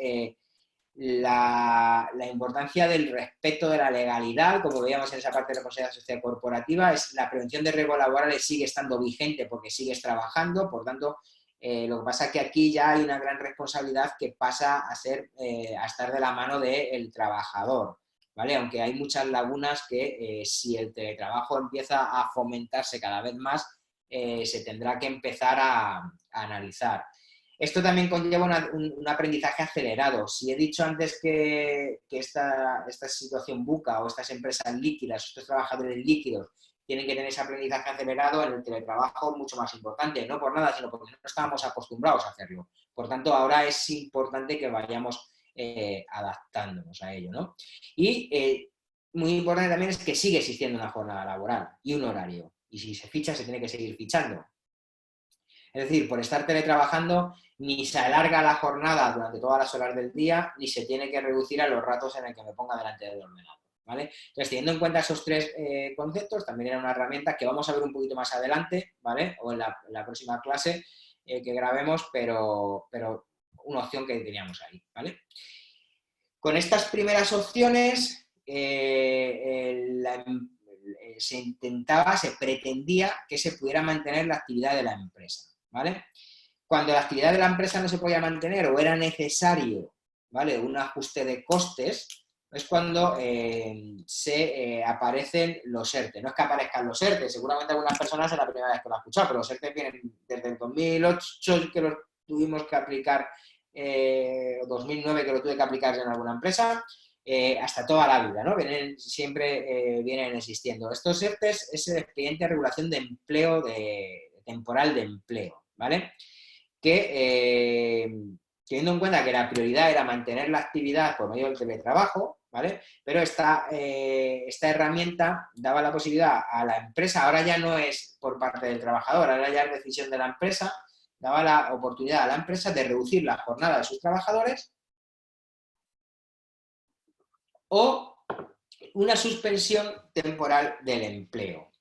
la importancia del respeto de la legalidad, como veíamos en esa parte de la responsabilidad social corporativa, es la prevención de riesgos laborales sigue estando vigente porque sigues trabajando, por tanto, Lo que pasa es que aquí ya hay una gran responsabilidad que pasa a estar de la mano del trabajador, ¿vale? Aunque hay muchas lagunas que si el teletrabajo empieza a fomentarse cada vez más, se tendrá que empezar a analizar. Esto también conlleva un aprendizaje acelerado. Si he dicho antes que esta situación buca o estas empresas líquidas, estos trabajadores líquidos, tienen que tener ese aprendizaje acelerado, en el teletrabajo mucho más importante, no por nada, sino porque no estábamos acostumbrados a hacerlo. Por tanto, ahora es importante que vayamos adaptándonos a ello, ¿no? Y muy importante también es que sigue existiendo una jornada laboral y un horario. Y si se ficha, se tiene que seguir fichando. Es decir, por estar teletrabajando, ni se alarga la jornada durante todas las horas del día, ni se tiene que reducir a los ratos en el que me ponga delante del ordenador, ¿vale? Entonces, teniendo en cuenta esos tres conceptos, también era una herramienta que vamos a ver un poquito más adelante, ¿vale? O en la próxima clase que grabemos, pero una opción que teníamos ahí, ¿vale? Con estas primeras opciones, se pretendía que se pudiera mantener la actividad de la empresa, ¿vale? Cuando la actividad de la empresa no se podía mantener o era necesario, ¿vale?, un ajuste de costes, es cuando aparecen los ERTE. No es que aparezcan los ERTE, seguramente algunas personas es la primera vez que lo han escuchado, pero los ERTE vienen desde el 2008 que los tuvimos que aplicar, o 2009 que lo tuve que aplicar en alguna empresa, hasta toda la vida, ¿no? Siempre vienen existiendo. Estos ERTE es el expediente de regulación de empleo, temporal de empleo, ¿vale? Que teniendo en cuenta que la prioridad era mantener la actividad por medio del teletrabajo, ¿vale? Pero esta herramienta daba la posibilidad a la empresa, ahora ya no es por parte del trabajador, ahora ya es decisión de la empresa, daba la oportunidad a la empresa de reducir la jornada de sus trabajadores o una suspensión temporal del empleo.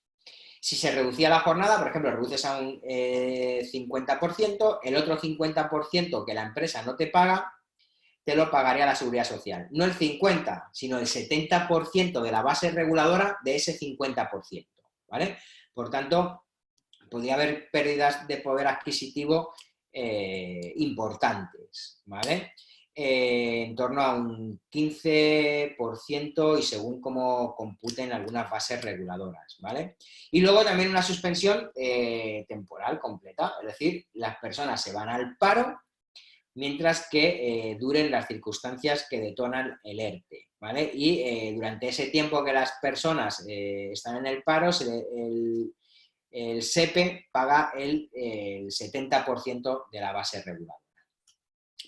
Si se reducía la jornada, por ejemplo, reduces a un 50%, el otro 50% que la empresa no te paga, te lo pagaría la Seguridad Social. No el 50%, sino el 70% de la base reguladora de ese 50%, ¿vale? Por tanto, podría haber pérdidas de poder adquisitivo importantes, ¿vale? En torno a un 15% y según cómo computen algunas bases reguladoras, ¿vale? Y luego también una suspensión temporal completa, es decir, las personas se van al paro mientras que duren las circunstancias que detonan el ERTE, ¿vale? Y durante ese tiempo que las personas están en el paro, el SEPE paga el 70% de la base reguladora.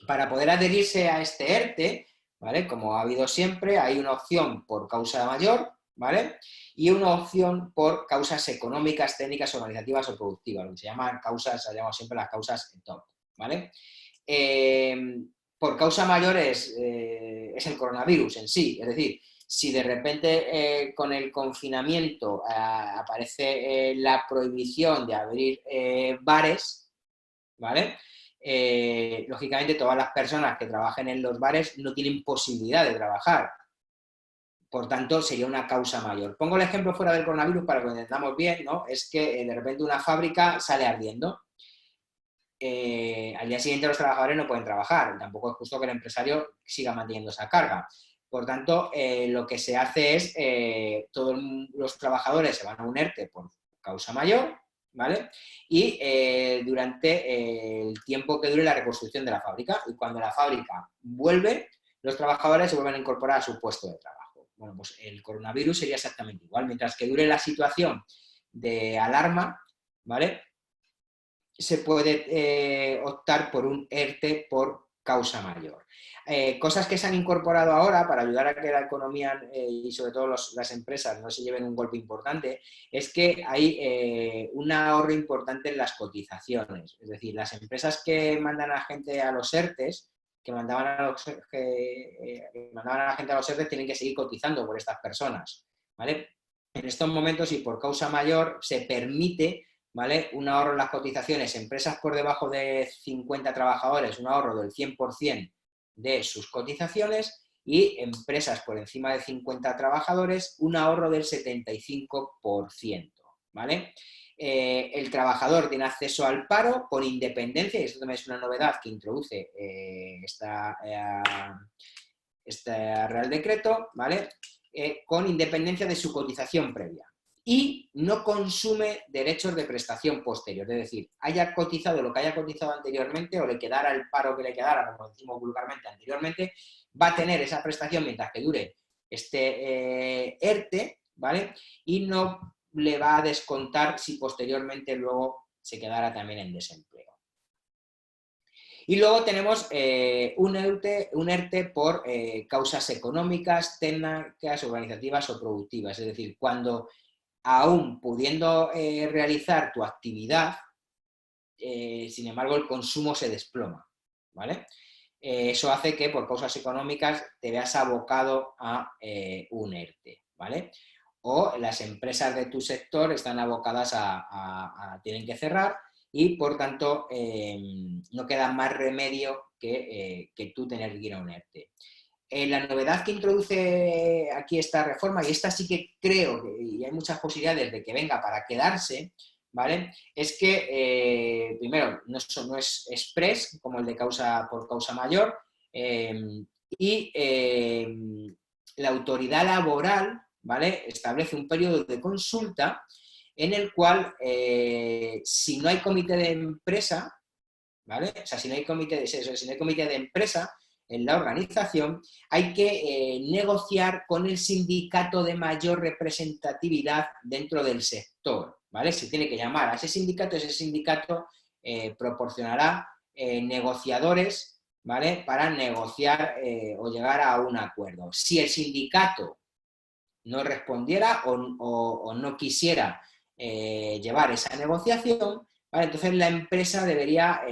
Para poder adherirse a este ERTE, ¿vale?, como ha habido siempre, hay una opción por causa mayor, ¿vale?, y una opción por causas económicas, técnicas, organizativas o productivas, lo que se llaman causas, se llaman siempre las causas top, ¿vale? Por causa mayor es el coronavirus en sí, es decir, si de repente con el confinamiento aparece la prohibición de abrir bares, ¿vale? Lógicamente todas las personas que trabajen en los bares no tienen posibilidad de trabajar. Por tanto, sería una causa mayor. Pongo el ejemplo fuera del coronavirus para que lo entendamos bien, ¿no? Es que de repente una fábrica sale ardiendo. Al día siguiente los trabajadores no pueden trabajar. Tampoco es justo que el empresario siga manteniendo esa carga. Por tanto, lo que se hace es todos los trabajadores se van a un ERTE por causa mayor, ¿vale? Y durante el tiempo que dure la reconstrucción de la fábrica. Y cuando la fábrica vuelve, los trabajadores se vuelven a incorporar a su puesto de trabajo. Bueno, pues el coronavirus sería exactamente igual. Mientras que dure la situación de alarma, ¿vale?, se puede optar por un ERTE por causa mayor. Cosas que se han incorporado ahora para ayudar a que la economía y sobre todo las empresas no se lleven un golpe importante, es que hay un ahorro importante en las cotizaciones. Es decir, las empresas que mandan a gente a los ERTEs, que mandaban a la gente a los ERTEs, tienen que seguir cotizando por estas personas, ¿vale? En estos momentos, y por causa mayor, se permite, ¿vale?, un ahorro en las cotizaciones. Empresas por debajo de 50 trabajadores, un ahorro del 100% de sus cotizaciones, y empresas por encima de 50 trabajadores, un ahorro del 75%, ¿vale? el trabajador tiene acceso al paro con independencia, y esto también es una novedad que introduce este Real Decreto, ¿vale? Con independencia de su cotización previa. Y no consume derechos de prestación posterior, es decir, haya cotizado lo que haya cotizado anteriormente o le quedara el paro que le quedara, como decimos vulgarmente anteriormente, va a tener esa prestación mientras que dure este ERTE, ¿vale? Y no le va a descontar si posteriormente luego se quedara también en desempleo. Y luego tenemos un ERTE por causas económicas, técnicas, organizativas o productivas. Es decir, cuando aún pudiendo realizar tu actividad, sin embargo el consumo se desploma, ¿vale? Eso hace que por causas económicas te veas abocado a un ERTE, ¿vale? O las empresas de tu sector están abocadas tienen que cerrar y por tanto no queda más remedio que tú tener que ir a un ERTE. La novedad que introduce aquí esta reforma, y esta sí que creo que y hay muchas posibilidades de que venga para quedarse, ¿vale? Es que, primero, no es express, como el de por causa mayor, y la autoridad laboral, ¿vale? Establece un periodo de consulta en el cual, si no hay comité de empresa, ¿vale? O sea, si no hay comité de empresa en la organización, hay que negociar con el sindicato de mayor representatividad dentro del sector, ¿vale? Se tiene que llamar a ese sindicato proporcionará negociadores, ¿vale? Para negociar o llegar a un acuerdo. Si el sindicato no respondiera o no quisiera llevar esa negociación, ¿vale? Entonces la empresa debería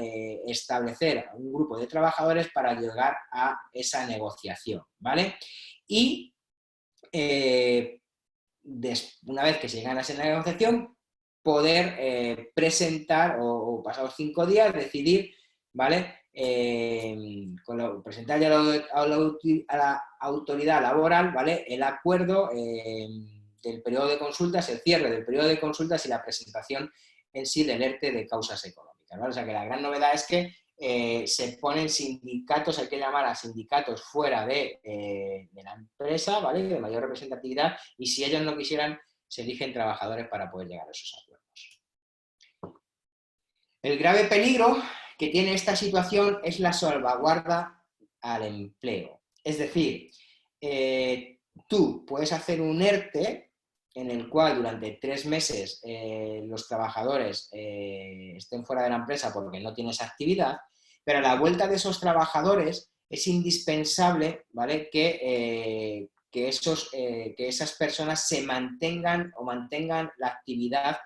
establecer un grupo de trabajadores para llegar a esa negociación, ¿vale? Y una vez que se llega a esa negociación, poder presentar o pasados 5 días decidir, ¿vale? Presentar ya a la autoridad laboral, ¿vale? El acuerdo del periodo de consultas, el cierre del periodo de consultas y la presentación en sí del ERTE de causas económicas, ¿vale? O sea que la gran novedad es que se ponen sindicatos, hay que llamar a sindicatos fuera de la empresa, ¿vale? De mayor representatividad, y si ellos no quisieran, se eligen trabajadores para poder llegar a esos acuerdos. El grave peligro que tiene esta situación es la salvaguarda al empleo. Es decir, tú puedes hacer un ERTE en el cual durante 3 meses los trabajadores estén fuera de la empresa porque no tienes actividad, pero a la vuelta de esos trabajadores es indispensable, ¿vale? que esas personas se mantengan la actividad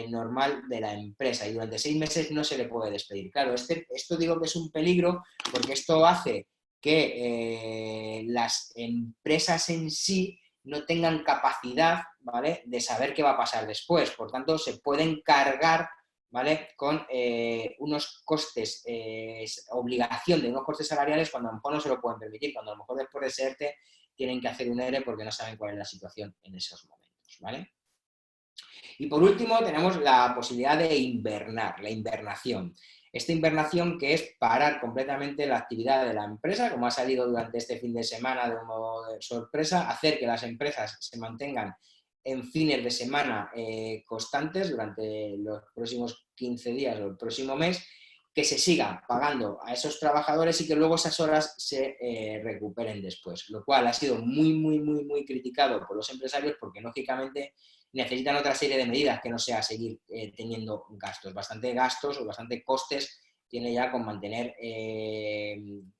normal de la empresa, y durante 6 meses no se le puede despedir. Claro, esto digo que es un peligro porque esto hace que las empresas en sí no tengan capacidad, ¿vale?, de saber qué va a pasar después. Por tanto, se pueden cargar, ¿vale?, con unos costes, obligación de unos costes salariales cuando a lo mejor no se lo pueden permitir, cuando a lo mejor después de ese ERTE tienen que hacer un ERE porque no saben cuál es la situación en esos momentos, ¿vale? Y por último tenemos la posibilidad de invernar, la invernación. Esta invernación que es parar completamente la actividad de la empresa, como ha salido durante este fin de semana de un modo de sorpresa, hacer que las empresas se mantengan en fines de semana constantes durante los próximos 15 días o el próximo mes, que se siga pagando a esos trabajadores y que luego esas horas se recuperen después, lo cual ha sido muy criticado por los empresarios porque lógicamente necesitan otra serie de medidas que no sea seguir teniendo gastos o bastante costes tiene ya con mantener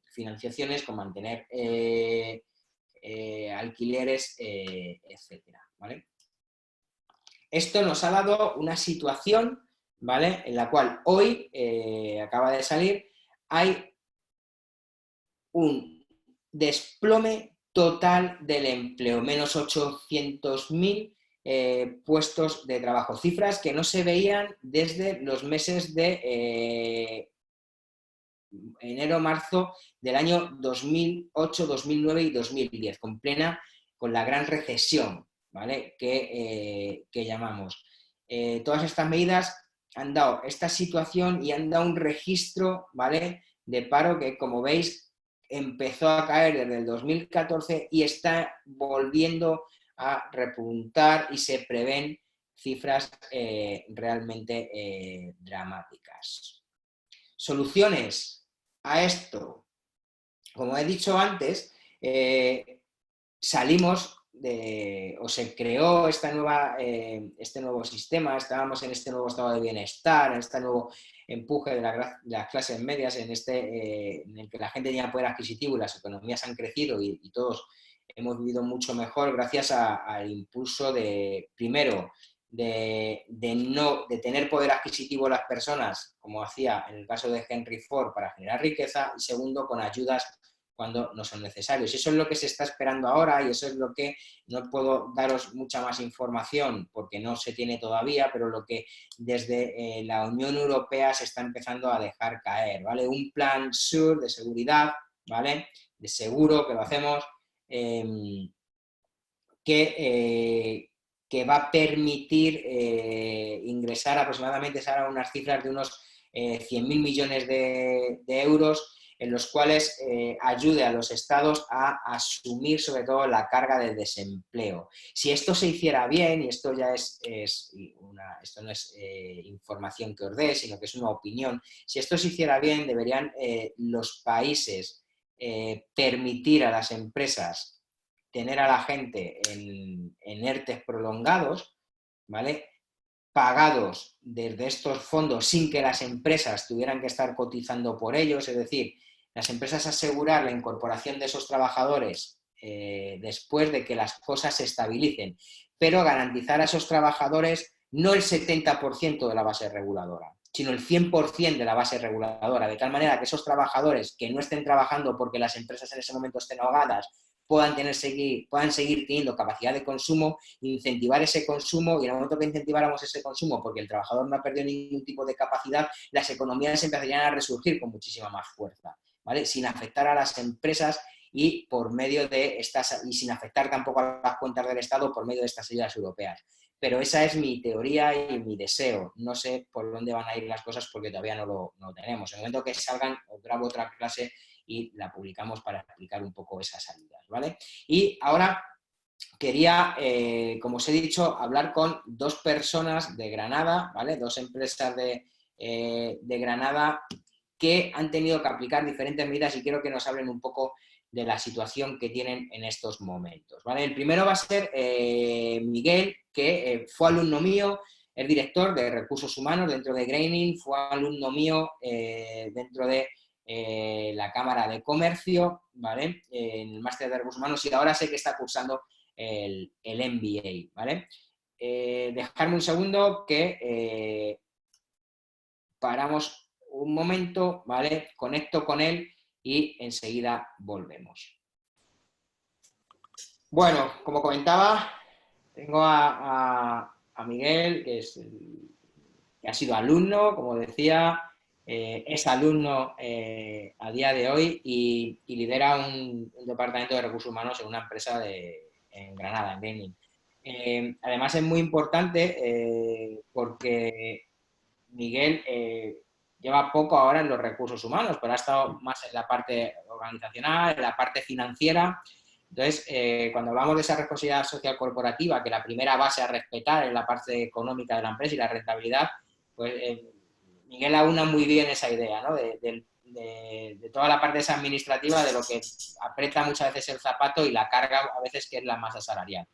financiaciones, con mantener alquileres, etcétera, ¿vale? Esto nos ha dado una situación, ¿vale?, en la cual hoy acaba de salir, hay un desplome total del empleo, menos 800.000 puestos de trabajo, cifras que no se veían desde los meses de enero-marzo del año 2008, 2009 y 2010, con la gran recesión, ¿vale?, que llamamos. todas estas medidas han dado esta situación y han dado un registro, ¿vale?, de paro que, como veis, empezó a caer desde el 2014 y está volviendo a repuntar y se prevén cifras realmente dramáticas. Soluciones a esto. Como he dicho antes, salimos o se creó este nuevo sistema, estábamos en este nuevo estado de bienestar, en este nuevo empuje de las clases medias, en el que la gente tenía poder adquisitivo y las economías han crecido y todos hemos vivido mucho mejor gracias al impulso primero, de tener poder adquisitivo las personas, como hacía en el caso de Henry Ford, para generar riqueza, y segundo, con ayudas cuando no son necesarios. Eso es lo que se está esperando ahora y eso es lo que no puedo daros mucha más información porque no se tiene todavía, pero lo que desde la Unión Europea se está empezando a dejar caer, ¿vale? Un plan SURE de seguridad, ¿vale? De seguro que lo hacemos, que va a permitir ingresar aproximadamente a unas cifras de unos 100.000 millones de euros, en los cuales ayude a los estados a asumir sobre todo la carga del desempleo. Si esto se hiciera bien, y esto ya esto no es información que os dé, sino que es una opinión, si esto se hiciera bien, deberían los países permitir a las empresas tener a la gente en ERTEs prolongados, ¿vale?, pagados desde estos fondos sin que las empresas tuvieran que estar cotizando por ellos, es decir, las empresas asegurar la incorporación de esos trabajadores después de que las cosas se estabilicen, pero garantizar a esos trabajadores no el 70% de la base reguladora, sino el 100% de la base reguladora, de tal manera que esos trabajadores que no estén trabajando porque las empresas en ese momento estén ahogadas puedan seguir teniendo capacidad de consumo, incentivar ese consumo, y en el momento que incentiváramos ese consumo, porque el trabajador no ha perdido ningún tipo de capacidad, las economías empezarían a resurgir con muchísima más fuerza, ¿vale?, sin afectar a las empresas y por medio de y sin afectar tampoco a las cuentas del Estado por medio de estas ayudas europeas. Pero esa es mi teoría y mi deseo. No sé por dónde van a ir las cosas porque todavía no lo tenemos. En el momento que salgan, os grabo otra clase y la publicamos para explicar un poco esas ayudas, ¿vale? Y ahora quería, como os he dicho, hablar con dos personas de Granada, ¿vale? Dos empresas de Granada que han tenido que aplicar diferentes medidas y quiero que nos hablen un poco de la situación que tienen en estos momentos, ¿vale? El primero va a ser Miguel, que fue alumno mío, es director de recursos humanos dentro de Graining, fue alumno mío dentro de la Cámara de Comercio, ¿vale?, en el máster de recursos humanos, y ahora sé que está cursando el MBA, ¿vale? Dejarme un segundo que paramos un momento, ¿vale? Conecto con él y enseguida volvemos. Bueno, como comentaba, tengo a Miguel, que ha sido alumno, como decía, es alumno a día de hoy y lidera un departamento de recursos humanos en una empresa en Granada, en Graining. Además es muy importante porque Miguel lleva poco ahora en los recursos humanos, pero ha estado más en la parte organizacional, en la parte financiera. Entonces, cuando hablamos de esa responsabilidad social corporativa, que la primera base a respetar es la parte económica de la empresa y la rentabilidad, pues Miguel aúna muy bien esa idea, ¿no?, de toda la parte esa administrativa, de lo que aprieta muchas veces el zapato y la carga a veces que es la masa salarial.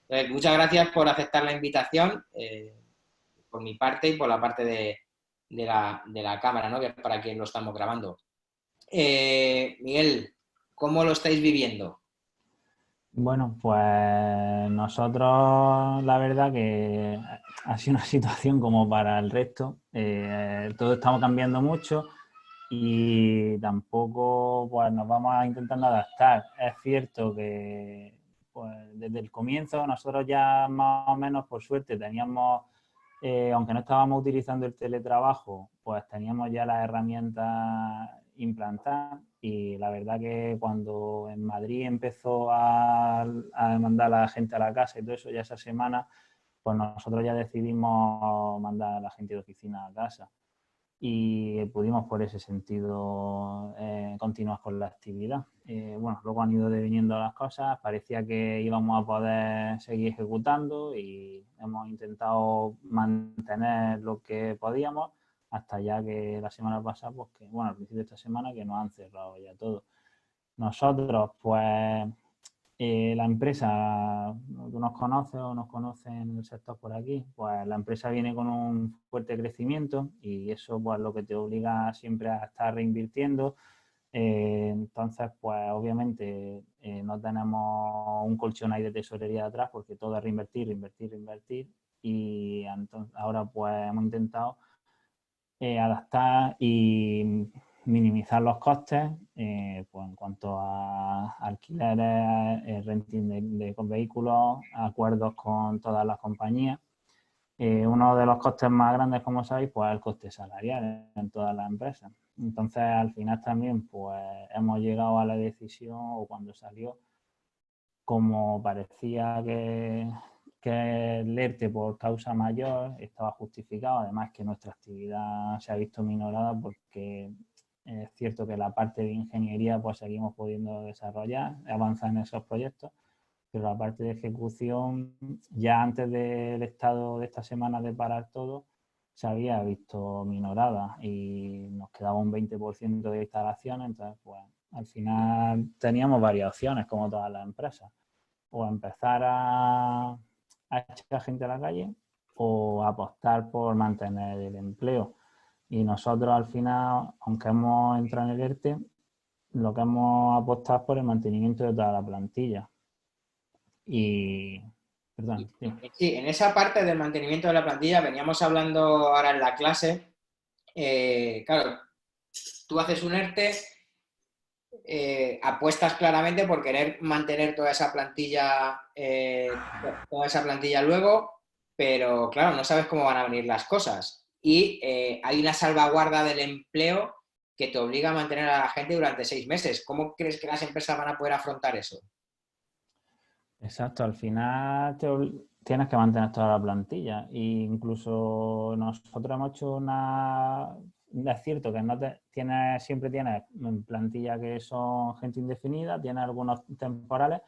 Entonces, muchas gracias por aceptar la invitación. Por mi parte y por la parte de la cámara, ¿no?, que es para quien lo estamos grabando. Miguel, ¿cómo lo estáis viviendo? Bueno, pues nosotros la verdad que ha sido una situación como para el resto. Todo estamos cambiando mucho y tampoco pues nos vamos a intentando adaptar. Es cierto que pues, desde el comienzo nosotros ya más o menos por suerte teníamos, aunque no estábamos utilizando el teletrabajo, pues teníamos ya las herramientas implantadas y la verdad que cuando en Madrid empezó a mandar a la gente a la casa y todo eso, ya esa semana pues nosotros ya decidimos mandar a la gente de oficina a casa y pudimos por ese sentido continuar con la actividad. Bueno, luego han ido deviniendo las cosas, parecía que íbamos a poder seguir ejecutando y hemos intentado mantener lo que podíamos hasta ya que la semana pasada, pues que, bueno, al principio de esta semana que nos han cerrado ya todo. Nosotros, pues, la empresa, tú nos conoces o nos conocen en el sector por aquí, pues la empresa viene con un fuerte crecimiento y eso pues lo que te obliga siempre a estar reinvirtiendo. Entonces, pues obviamente no tenemos un colchón ahí de tesorería atrás porque todo es reinvertir, reinvertir, reinvertir y entonces, ahora pues hemos intentado adaptar y minimizar los costes pues en cuanto a alquileres, renting de vehículos, acuerdos con todas las compañías. Uno de los costes más grandes, como sabéis, pues es el coste salarial en todas las empresas. Entonces, al final también pues hemos llegado a la decisión, o cuando salió, como parecía que el ERTE por causa mayor estaba justificado, además que nuestra actividad se ha visto minorada porque es cierto que la parte de ingeniería pues seguimos pudiendo desarrollar, avanzar en esos proyectos, pero la parte de ejecución, ya antes del estado de esta semana de parar todo, se había visto minorada y nos quedaba un 20% de instalaciones, entonces pues al final teníamos varias opciones como todas las empresas, o empezar a echar gente a la calle o apostar por mantener el empleo. Y nosotros al final, aunque hemos entrado en el ERTE, lo que hemos apostado es por el mantenimiento de toda la plantilla. Y, perdón, sí. Sí, en esa parte del mantenimiento de la plantilla veníamos hablando ahora en la clase. Claro, tú haces un ERTE, apuestas claramente por querer mantener toda esa plantilla luego, pero claro, no sabes cómo van a venir las cosas. Y hay una salvaguarda del empleo que te obliga a mantener a la gente durante 6 meses. ¿Cómo crees que las empresas van a poder afrontar eso? Exacto, al final tienes que mantener toda la plantilla. E incluso nosotros hemos hecho una... Es cierto que no siempre tienes plantilla que son gente indefinida, tienes algunos temporales.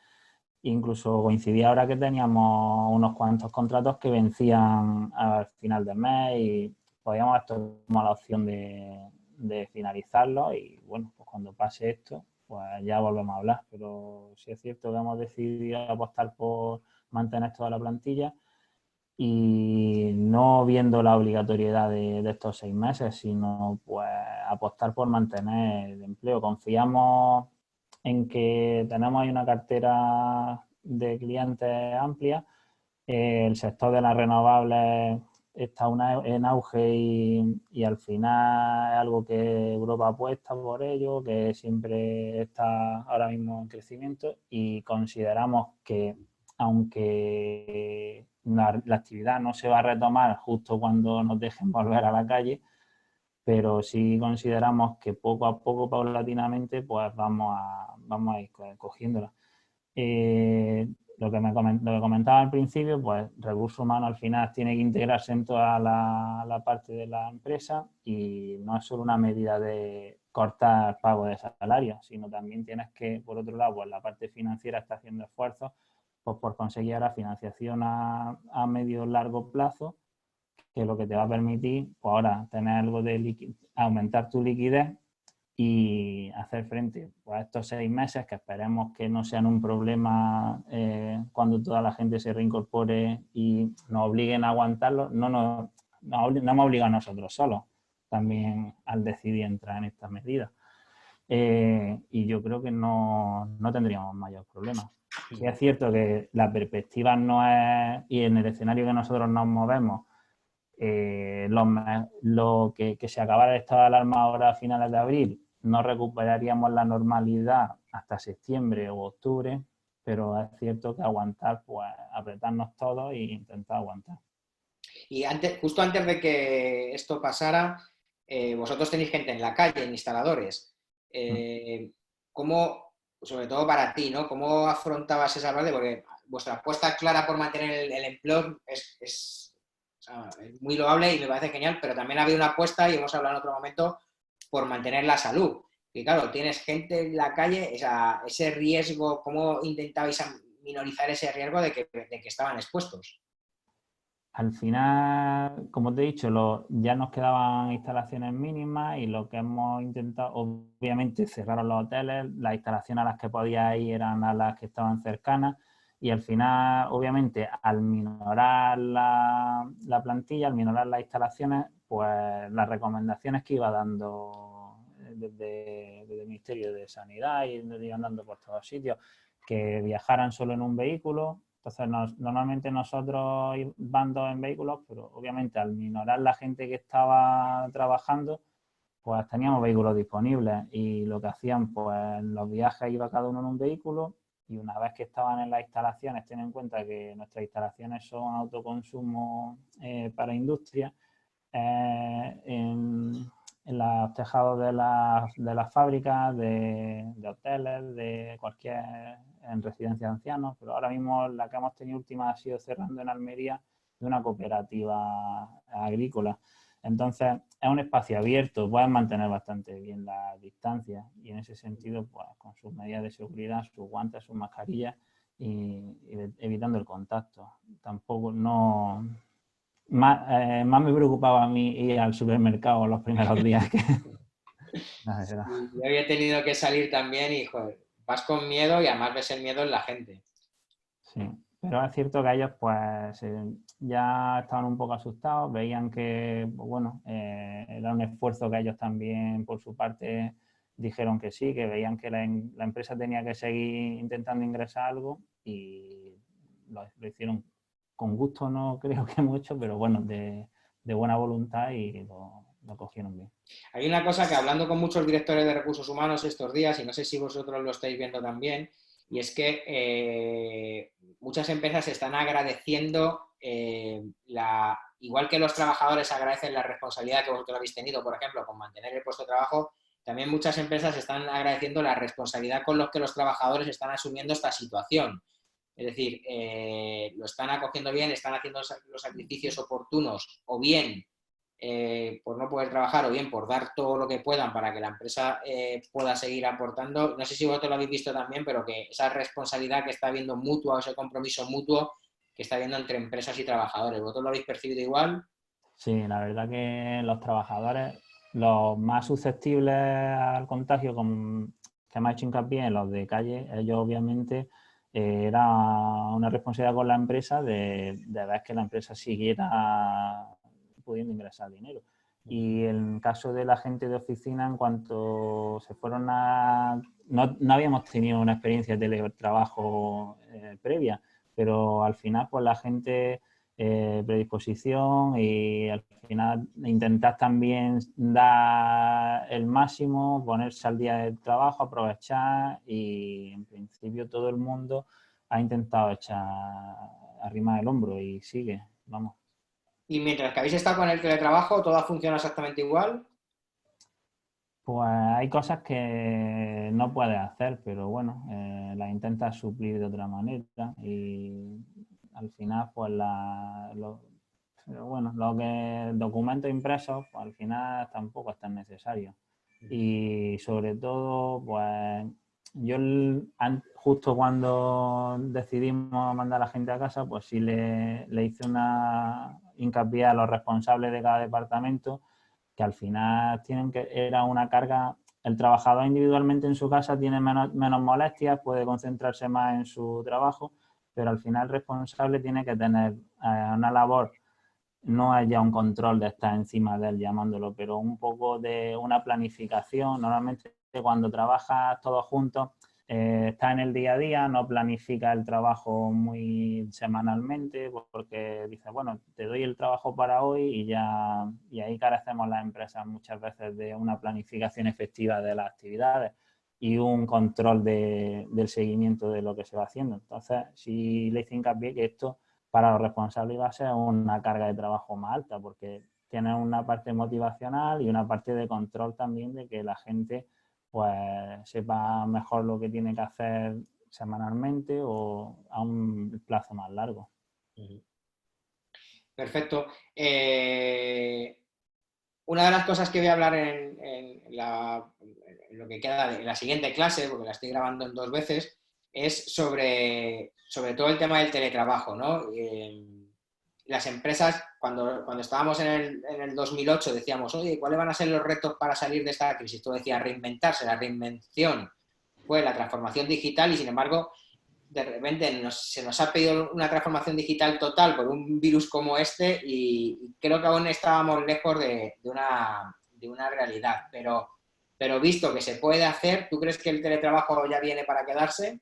Incluso coincidía ahora que teníamos unos cuantos contratos que vencían al final del mes y podíamos haber tomado la opción de finalizarlo y bueno, pues cuando pase esto, pues ya volvemos a hablar. Pero sí es cierto que hemos decidido apostar por mantener toda la plantilla y no viendo la obligatoriedad de estos 6 meses, sino pues apostar por mantener el empleo. Confiamos en que tenemos ahí una cartera de clientes amplia. El sector de las renovables está en auge y al final es algo que Europa apuesta por ello, que siempre está ahora mismo en crecimiento y consideramos que aunque la actividad no se va a retomar justo cuando nos dejen volver a la calle, pero sí consideramos que poco a poco, paulatinamente, pues vamos a ir cogiéndola. Lo que comentaba al principio, pues recursos humanos al final tiene que integrarse en toda la parte de la empresa y no es solo una medida de cortar pago de salario, sino también tienes que, por otro lado, pues la parte financiera está haciendo esfuerzos pues, por conseguir la financiación a medio y largo plazo, que es lo que te va a permitir pues, ahora tener algo de aumentar tu liquidez y hacer frente pues, a estos 6 meses que esperemos que no sean un problema cuando toda la gente se reincorpore y nos obliguen a aguantarlo. No hemos obligado a nosotros solos también al decidir entrar en estas medidas. Y yo creo que no tendríamos mayor problema. Sí es cierto que la perspectiva no es, y en el escenario que nosotros nos movemos, que se acabara el estado de alarma ahora a finales de abril, no recuperaríamos la normalidad hasta septiembre o octubre, pero es cierto que aguantar, pues apretarnos todos e intentar aguantar. Y justo antes de que esto pasara, vosotros tenéis gente en la calle, en instaladores. ¿Cómo, sobre todo para ti, ¿no? ¿Cómo afrontabas esa parte? Porque vuestra apuesta clara por mantener el empleo o sea, es muy loable y me parece genial, pero también ha habido una apuesta, y hemos hablado en otro momento, por mantener la salud. Y claro, tienes gente en la calle, ese riesgo, ¿cómo intentabais minorizar ese riesgo de que estaban expuestos? Al final, como te he dicho, ya nos quedaban instalaciones mínimas y lo que hemos intentado, obviamente, cerraron los hoteles, las instalaciones a las que podía ir eran a las que estaban cercanas y al final, obviamente, al minorar la plantilla, al minorar las instalaciones, pues las recomendaciones que iba dando desde el Ministerio de Sanidad y iban dando por todos sitios, que viajaran solo en un vehículo. Entonces, normalmente nosotros van dos en vehículos, pero obviamente al minorar la gente que estaba trabajando, pues teníamos vehículos disponibles y lo que hacían, pues en los viajes iba cada uno en un vehículo y una vez que estaban en las instalaciones, ten en cuenta que nuestras instalaciones son autoconsumo para industria, en los tejados de las fábricas, de hoteles, de cualquier, en residencia de ancianos, pero ahora mismo la que hemos tenido última ha sido cerrando en Almería de una cooperativa agrícola. Entonces, es un espacio abierto, pueden mantener bastante bien la distancia y en ese sentido, pues con sus medidas de seguridad, sus guantes, sus mascarillas y evitando el contacto. Tampoco, no, más me preocupaba a mí ir al supermercado los primeros días que la verdad. Y yo había tenido que salir también y, joder, vas con miedo y además ves el miedo en la gente. Sí, pero es cierto que ellos pues ya estaban un poco asustados, veían que, pues, bueno, era un esfuerzo que ellos también por su parte dijeron que sí, que veían que la empresa tenía que seguir intentando ingresar algo y lo hicieron con gusto, no creo que mucho, pero bueno, de buena voluntad y lo cogieron bien. Hay una cosa que hablando con muchos directores de recursos humanos estos días, y no sé si vosotros lo estáis viendo también, y es que muchas empresas están agradeciendo, igual que los trabajadores agradecen la responsabilidad que vosotros habéis tenido, por ejemplo, con mantener el puesto de trabajo, también muchas empresas están agradeciendo la responsabilidad con la que los trabajadores están asumiendo esta situación. Es decir, lo están acogiendo bien, están haciendo los sacrificios oportunos, o bien por no poder trabajar, o bien por dar todo lo que puedan para que la empresa pueda seguir aportando. No sé si vosotros lo habéis visto también, pero que esa responsabilidad que está habiendo mutua, ese compromiso mutuo que está habiendo entre empresas y trabajadores. ¿Vosotros lo habéis percibido igual? Sí, la verdad que los trabajadores, los más susceptibles al contagio, que me ha hecho hincapié en los de calle, ellos obviamente era una responsabilidad con la empresa de ver que la empresa siguiera pudiendo ingresar dinero. Y en caso de la gente de oficina, en cuanto se fueron no habíamos tenido una experiencia de teletrabajo previa, pero al final pues la gente predisposición y al final intentar también dar el máximo, ponerse al día del trabajo, aprovechar y en principio todo el mundo ha intentado echar arrima el hombro y sigue, vamos. Y mientras que habéis estado con el teletrabajo, todo ha funcionado exactamente igual. Pues hay cosas que no puedes hacer, pero bueno, las intentas suplir de otra manera y al final pues pero bueno, lo que documentos impresos, pues al final tampoco es tan necesario. Y sobre todo, pues yo justo cuando decidimos mandar a la gente a casa, pues sí le hice una hincapié a los responsables de cada departamento que al final era una carga, el trabajador individualmente en su casa tiene menos molestias, puede concentrarse más en su trabajo, pero al final el responsable tiene que tener una labor, no es ya un control de estar encima de él llamándolo, pero un poco de una planificación. Normalmente cuando trabajas todos juntos, está en el día a día, no planifica el trabajo muy semanalmente porque dice, bueno, te doy el trabajo para hoy y ahí carecemos las empresas muchas veces de una planificación efectiva de las actividades y un control del seguimiento de lo que se va haciendo. Entonces, sí le hice hincapié que esto para los responsables iba a ser una carga de trabajo más alta porque tiene una parte motivacional y una parte de control también de que la gente pues sepa mejor lo que tiene que hacer semanalmente o a un plazo más largo. Perfecto. Una de las cosas que voy a hablar en lo que queda en la siguiente clase, porque la estoy grabando en 2 veces, es sobre todo el tema del teletrabajo, ¿no? Las empresas, cuando estábamos en el 2008, decíamos, oye, ¿cuáles van a ser los retos para salir de esta crisis? Tú decías reinventarse, la reinvención fue la transformación digital y, sin embargo, de repente se nos ha pedido una transformación digital total por un virus como este y creo que aún estábamos lejos de una realidad. Pero visto que se puede hacer, ¿tú crees que el teletrabajo ya viene para quedarse?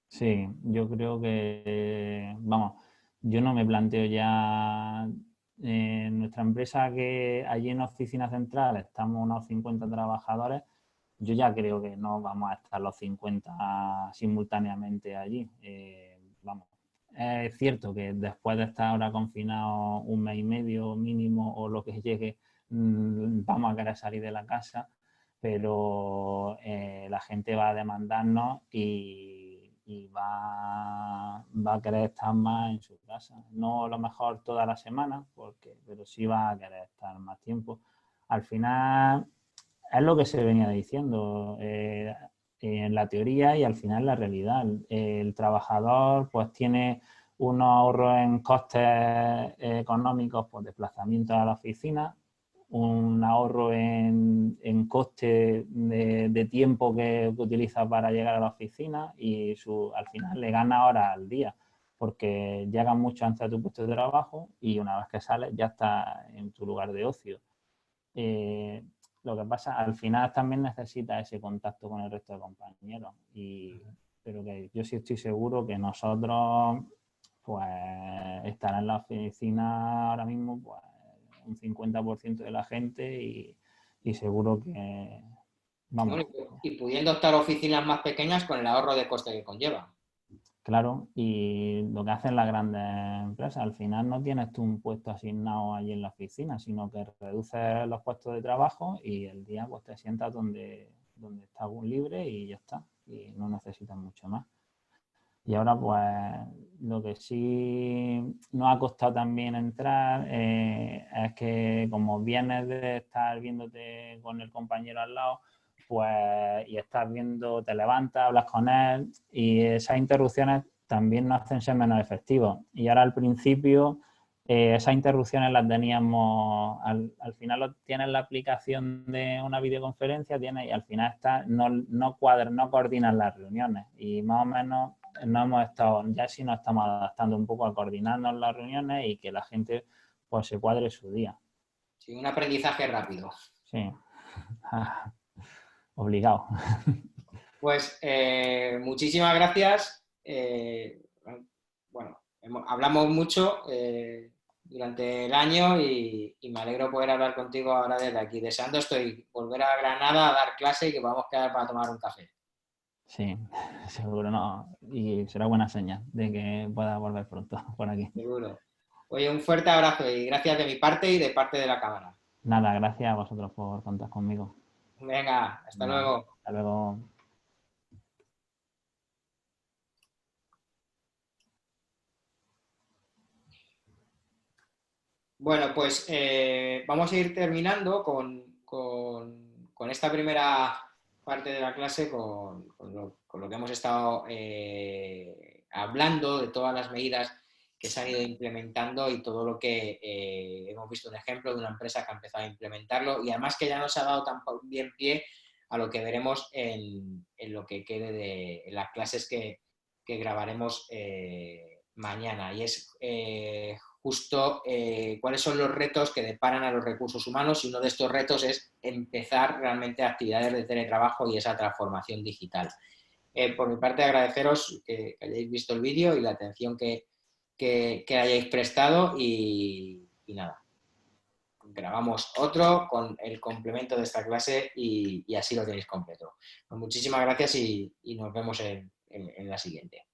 Sí, yo creo que, vamos, yo no me planteo ya en nuestra empresa que allí en oficina central estamos unos 50 trabajadores, yo ya creo que no vamos a estar los 50 simultáneamente allí. Vamos, es cierto que después de estar ahora confinados un mes y medio mínimo o lo que llegue, vamos a querer salir de la casa, pero la gente va a demandarnos y va a querer estar más en su casa. No a lo mejor toda la semana, pero sí va a querer estar más tiempo. Al final es lo que se venía diciendo en la teoría y al final la realidad. El trabajador pues tiene unos ahorros en costes económicos por desplazamiento a la oficina, un ahorro en coste de tiempo que utiliza para llegar a la oficina y al final le gana horas al día porque llegas mucho antes a tu puesto de trabajo y una vez que sales ya estás en tu lugar de ocio. Lo que pasa, al final también necesitas ese contacto con el resto de compañeros. Pero que yo sí estoy seguro que nosotros, pues, estará en la oficina ahora mismo, pues, un 50% de la gente y seguro que, vamos, Bueno, y pudiendo optar a oficinas más pequeñas con el ahorro de coste que conlleva. claro, y lo que hacen las grandes empresas, al final no tienes tú un puesto asignado allí en la oficina, sino que reduces los puestos de trabajo y el día pues te sientas donde estás libre y ya está, y no necesitas mucho más. Y ahora pues lo que sí nos ha costado también entrar es que como vienes de estar viéndote con el compañero al lado, pues y estás viendo, te levantas, hablas con él y esas interrupciones también nos hacen ser menos efectivos. Y ahora al principio esas interrupciones las teníamos, al final tienes la aplicación de una videoconferencia y al final no coordinas las reuniones y más o menos no hemos estado, ya sí nos estamos adaptando un poco a coordinarnos las reuniones y que la gente pues se cuadre su día. Sí, un aprendizaje rápido. Sí, obligado. Pues muchísimas gracias. Bueno, hablamos mucho durante el año y me alegro poder hablar contigo ahora desde aquí. Deseando estoy volver a Granada a dar clase y que podamos quedar para tomar un café. Sí, seguro no. Y será buena señal de que pueda volver pronto por aquí. Seguro. Oye, un fuerte abrazo y gracias de mi parte y de parte de la cámara. Nada, gracias a vosotros por contar conmigo. Venga, hasta Venga, luego. hasta luego. Bueno, pues vamos a ir terminando con esta primera parte de la clase, con lo que hemos estado hablando de todas las medidas que se han ido implementando y todo lo que hemos visto un ejemplo de una empresa que ha empezado a implementarlo y además que ya nos ha dado tan bien pie a lo que veremos en lo que quede en las clases que grabaremos mañana. Y es justo cuáles son los retos que deparan a los recursos humanos y uno de estos retos es empezar realmente actividades de teletrabajo y esa transformación digital. Por mi parte, agradeceros que hayáis visto el vídeo y la atención que hayáis prestado y nada, grabamos otro con el complemento de esta clase y así lo tenéis completo. Pues muchísimas gracias y nos vemos en la siguiente.